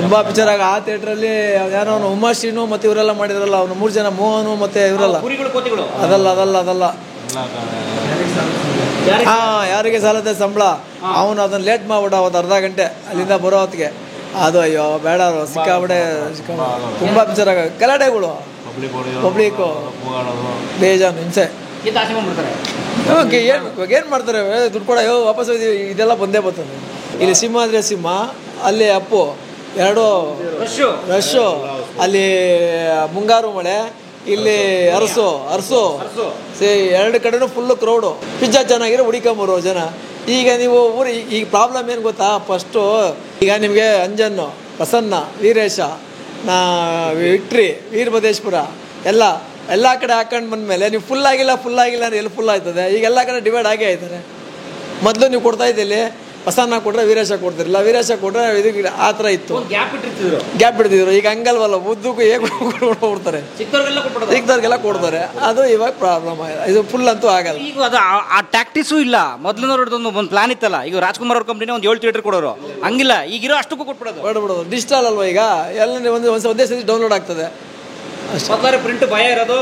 ತುಂಬ ಪಿಕ್ಚರ್ ಆ ಥಿಯೇಟ್ರಲ್ಲಿ ಯಾರೋ ಅವನು ಉಮಾಶ್ರೀನು ಮತ್ತು ಇವರೆಲ್ಲ ಮಾಡಿದ್ರಲ್ಲ, ಅವನು 3 ಜನ, ಮೋಹನು ಮತ್ತು ಇವರೆಲ್ಲ. ಅದಲ್ಲ ಯಾರಿಗೆ ಸಾಲತ್ತೆ ಸಂಬಳ, ಅವನು ಅದನ್ನು ಲೇಟ್ ಮಾಡ್ಬಿಡ ಅವತ್ತು ಅರ್ಧ ಗಂಟೆ ಅಲ್ಲಿಂದ ಬರೋ ಹೊತ್ತಿಗೆ. ಅದು ಅಯ್ಯೋ ಬೇಡ, ಸಿಕ್ಕಾಬಿಡೆ ತುಂಬ ಪಿಕ್ಚರ್ ಗಲಾಟೆಗಳು, ಪಬ್ಲಿಕ್ಕು ಬೇಜಾನು ಹಿಂಸೆ. ಓಕೆ, ಏನು ಮಾಡ್ತಾರೆ, ದುಡ್ಡು ಕೊಡ ವಾಪಸ್ ಇದೆಲ್ಲ ಬಂದೇ ಬರ್ತದೆ. ಇಲ್ಲಿ ಸಿಂಹ ಅಂದರೆ ಸಿಂಹ, ಅಲ್ಲಿ ಅಪ್ಪು, 2 ರಶ್ಶು, ಅಲ್ಲಿ ಮುಂಗಾರು ಮಳೆ, ಇಲ್ಲಿ ಅರಸು 2 ಕಡೆನೂ ಫುಲ್ಲು ಕ್ರೌಡು. ಪಿಜ್ಜಾ ಚೆನ್ನಾಗಿರೋ ಹುಡಿಕೊಂಬರೋ ಜನ. ಈಗ ನೀವು ಈಗ ಪ್ರಾಬ್ಲಮ್ ಏನು ಗೊತ್ತಾ, ಫಸ್ಟು ಈಗ ನಿಮಗೆ ಅಂಜನ್ನು, ಪ್ರಸನ್ನ, ವೀರೇಶ, ವಿಕ್ಟ್ರಿ, ವೀರಭದ್ರೇಶ್ವರ ಎಲ್ಲ ಕಡೆ ಹಾಕೊಂಡು ಬಂದಮೇಲೆ ನೀವು ಫುಲ್ ಆಗಿಲ್ಲ ಅಂದರೆ ಎಲ್ಲಿ ಫುಲ್ ಆಯ್ತದೆ? ಈಗ ಎಲ್ಲ ಕಡೆ ಡಿವೈಡ್ ಆಗೇ ಆಯ್ತಾರೆ. ಮೊದಲು ನೀವು ಕೊಡ್ತಾ ಇದ್ದಿಲ್ಲಿ ಪ್ರಸನ್ನ ಕೊಟ್ಟರೆ ವೀರೇಶ ಕೊಡ್ತಿರಲಿಲ್ಲ, ವೀರೇಶ ಕೊಟ್ಟರೆ ಇದಕ್ಕೆ ಆ ಥರ ಇತ್ತು, ಗ್ಯಾಪ್ ಬಿಡ್ತಿದ್ರು. ಈಗ ಹಂಗಲ್ವಲ್ಲ, ಉದ್ದಕ್ಕೂ ಹೇಗೆ ಕೊಡ್ಬಿಡ್ತಾರೆ, ಚಿಕ್ಕದವ್ರಿಗೆಲ್ಲ ಕೊಡ್ತಾರೆ. ಅದು ಇವಾಗ ಪ್ರಾಬ್ಲಮ್ ಆಗಿದೆ. ಇದು ಫುಲ್ ಅಂತೂ ಆಗಲ್ಲ. ಈಗ ಅದು ಆ ಟ್ಯಾಕ್ಟಿಸು ಇಲ್ಲ. ಮೊದಲಿನವ್ರದ್ದು ಒಂದು ಪ್ಲಾನ್ ಇತ್ತಲ್ಲ, ಈಗ ರಾಜ್ಕುಮಾರ್ ಅವ್ರ ಕಂಪ್ನಿನೇ ಒಂದು 7 ಥಿಯೇಟರ್ ಕೊಡೋರು, ಹಂಗಿಲ್ಲ. ಈಗಿರೋ ಅಷ್ಟಕ್ಕೂ ಕೊಟ್ಬಿಡೋದು. ಡಿಜಿಟಲ್ ಅಲ್ವಾ ಈಗ, ಎಲ್ಲ ಒಂದೇ ಸತಿ ಡೌನ್ಲೋಡ್ ಆಗ್ತದೆ. ಪ್ರಿಂಟ್ ಭಯ ಇರೋದು,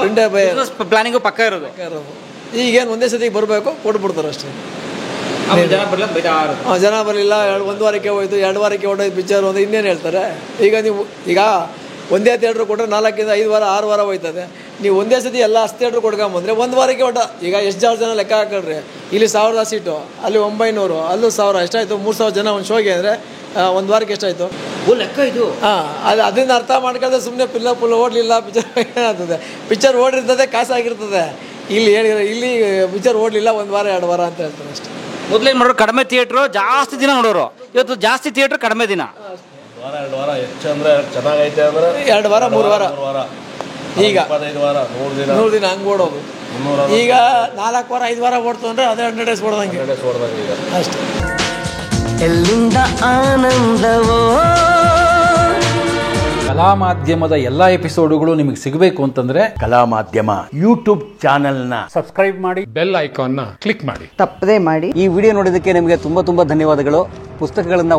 ಪ್ಲಾನಿಂಗು ಪಕ್ಕ ಇರೋದು. ಈಗೇನು ಒಂದೇ ಸತಿಗೆ ಬರಬೇಕು, ಕೊಟ್ಬಿಡ್ತಾರೆ ಅಷ್ಟೇ. ಜನ ಬರಲಿಲ್ಲ, 1 ವಾರಕ್ಕೆ ಹೋಯ್ತು, 2 ವಾರಕ್ಕೆ ಹೊಡೋಯ್ತು ಪಿಕ್ಚರ್ ಒಂದು ಇನ್ನೇನು ಹೇಳ್ತಾರೆ. ಈಗ ಒಂದೇ ಥಿಯೇಟ್ರ್ ಕೊಟ್ಟರೆ 4 ಇಂದ 5 ವಾರ 6 ವಾರ ಹೋಯ್ತದೆ. ನೀವು ಒಂದೇ ಸತಿ ಎಲ್ಲ 10 ಥಿಯೇಟ್ರ್ ಕೊಡ್ಕೊಂಬಂದ್ರೆ 1 ವಾರಕ್ಕೆ ಹೊಡ. ಈಗ ಎಷ್ಟು ಜನ ಲೆಕ್ಕ ಹಾಕೊಂಡ್ರಿ, ಇಲ್ಲಿ 1000 ಸೀಟು, ಅಲ್ಲಿ 900, ಅಲ್ಲೂ 1000, ಎಷ್ಟಾಯಿತು? 3000 ಜನ ಒಂದು ಶೋಗೆ ಅಂದರೆ 1 ವಾರಕ್ಕೆ ಎಷ್ಟಾಯಿತು ಲೆಕ್ಕ ಇದು? ಅದನ್ನ ಅರ್ಥ ಮಾಡ್ಕೊಂಡ್ರೆ ಸುಮ್ಮನೆ ಫುಲ್ ಓಡಲಿಲ್ಲ ಪಿಕ್ಚರ್ ಏನಾಗ್ತದೆ. ಪಿಕ್ಚರ್ ಓಡಿರ್ತದೆ, ಕಾಸಾಗಿರ್ತದೆ. ಇಲ್ಲಿ ಪಿಕ್ಚರ್ ಓಡಲಿಲ್ಲ 1 ವಾರ 2 ವಾರ ಅಂತ ಹೇಳ್ತಾರೆ ಅಷ್ಟೇ. ಮೊದಲೇನು ಮಾಡೋರು, ಕಡಿಮೆ ಥಿಯೇಟ್ರು ಜಾಸ್ತಿ ದಿನ ನೋಡೋರು. ಇವತ್ತು ಜಾಸ್ತಿ ಥಿಯೇಟ್ರ್ ಕಡಿಮೆ ದಿನ, 2 ವಾರ ಹೆಚ್ಚು ಅಂದರೆ ಚೆನ್ನಾಗೈತೆ ಅಂದರೆ 2 ವಾರ 3 ವಾರ. ಈಗ 25 ವಾರ 100 ದಿನ ಹಂಗೆ ಓಡೋದು. ಈಗ 4 ವಾರ 5 ವಾರ ಓಡ್ತು ಅಂದರೆ ಅದೇ 100 ಡೇಸ್ ಓಡ್ದಂಗೆ ಅಷ್ಟೇ. ಎಲ್ಲಿಂದ ಆನಂದವೋ. ಕಲಾ ಮಾಧ್ಯಮದ ಎಲ್ಲಾ ಎಪಿಸೋಡುಗಳು ನಿಮಗೆ ಸಿಗಬೇಕು ಅಂತಂದ್ರೆ ಕಲಾ ಮಾಧ್ಯಮ ಯೂಟ್ಯೂಬ್ ಚಾನೆಲ್ನ ಸಬ್ಸ್ಕ್ರೈಬ್ ಮಾಡಿ, ಬೆಲ್ ಐಕಾನ್ನ ಕ್ಲಿಕ್ ಮಾಡಿ, ತಪ್ಪದೇ ಮಾಡಿ. ಈ ವಿಡಿಯೋ ನೋಡಿದ್ದಕ್ಕೆ ನಿಮಗೆ ತುಂಬಾ ಧನ್ಯವಾದಗಳು. ಪುಸ್ತಕಗಳನ್ನ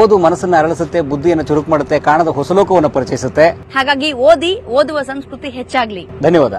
ಓದು ಮನಸ್ಸನ್ನ ಅರಳಿಸುತ್ತೆ, ಬುದ್ಧಿಯನ್ನು ಚುರುಕು ಮಾಡುತ್ತೆ, ಕಾಣದ ಹೊಸ ಲೋಕವನ್ನು ಪರಿಚಯಿಸುತ್ತೆ. ಹಾಗಾಗಿ ಓದುವ ಸಂಸ್ಕೃತಿ ಹೆಚ್ಚಾಗ್ಲಿ. ಧನ್ಯವಾದ.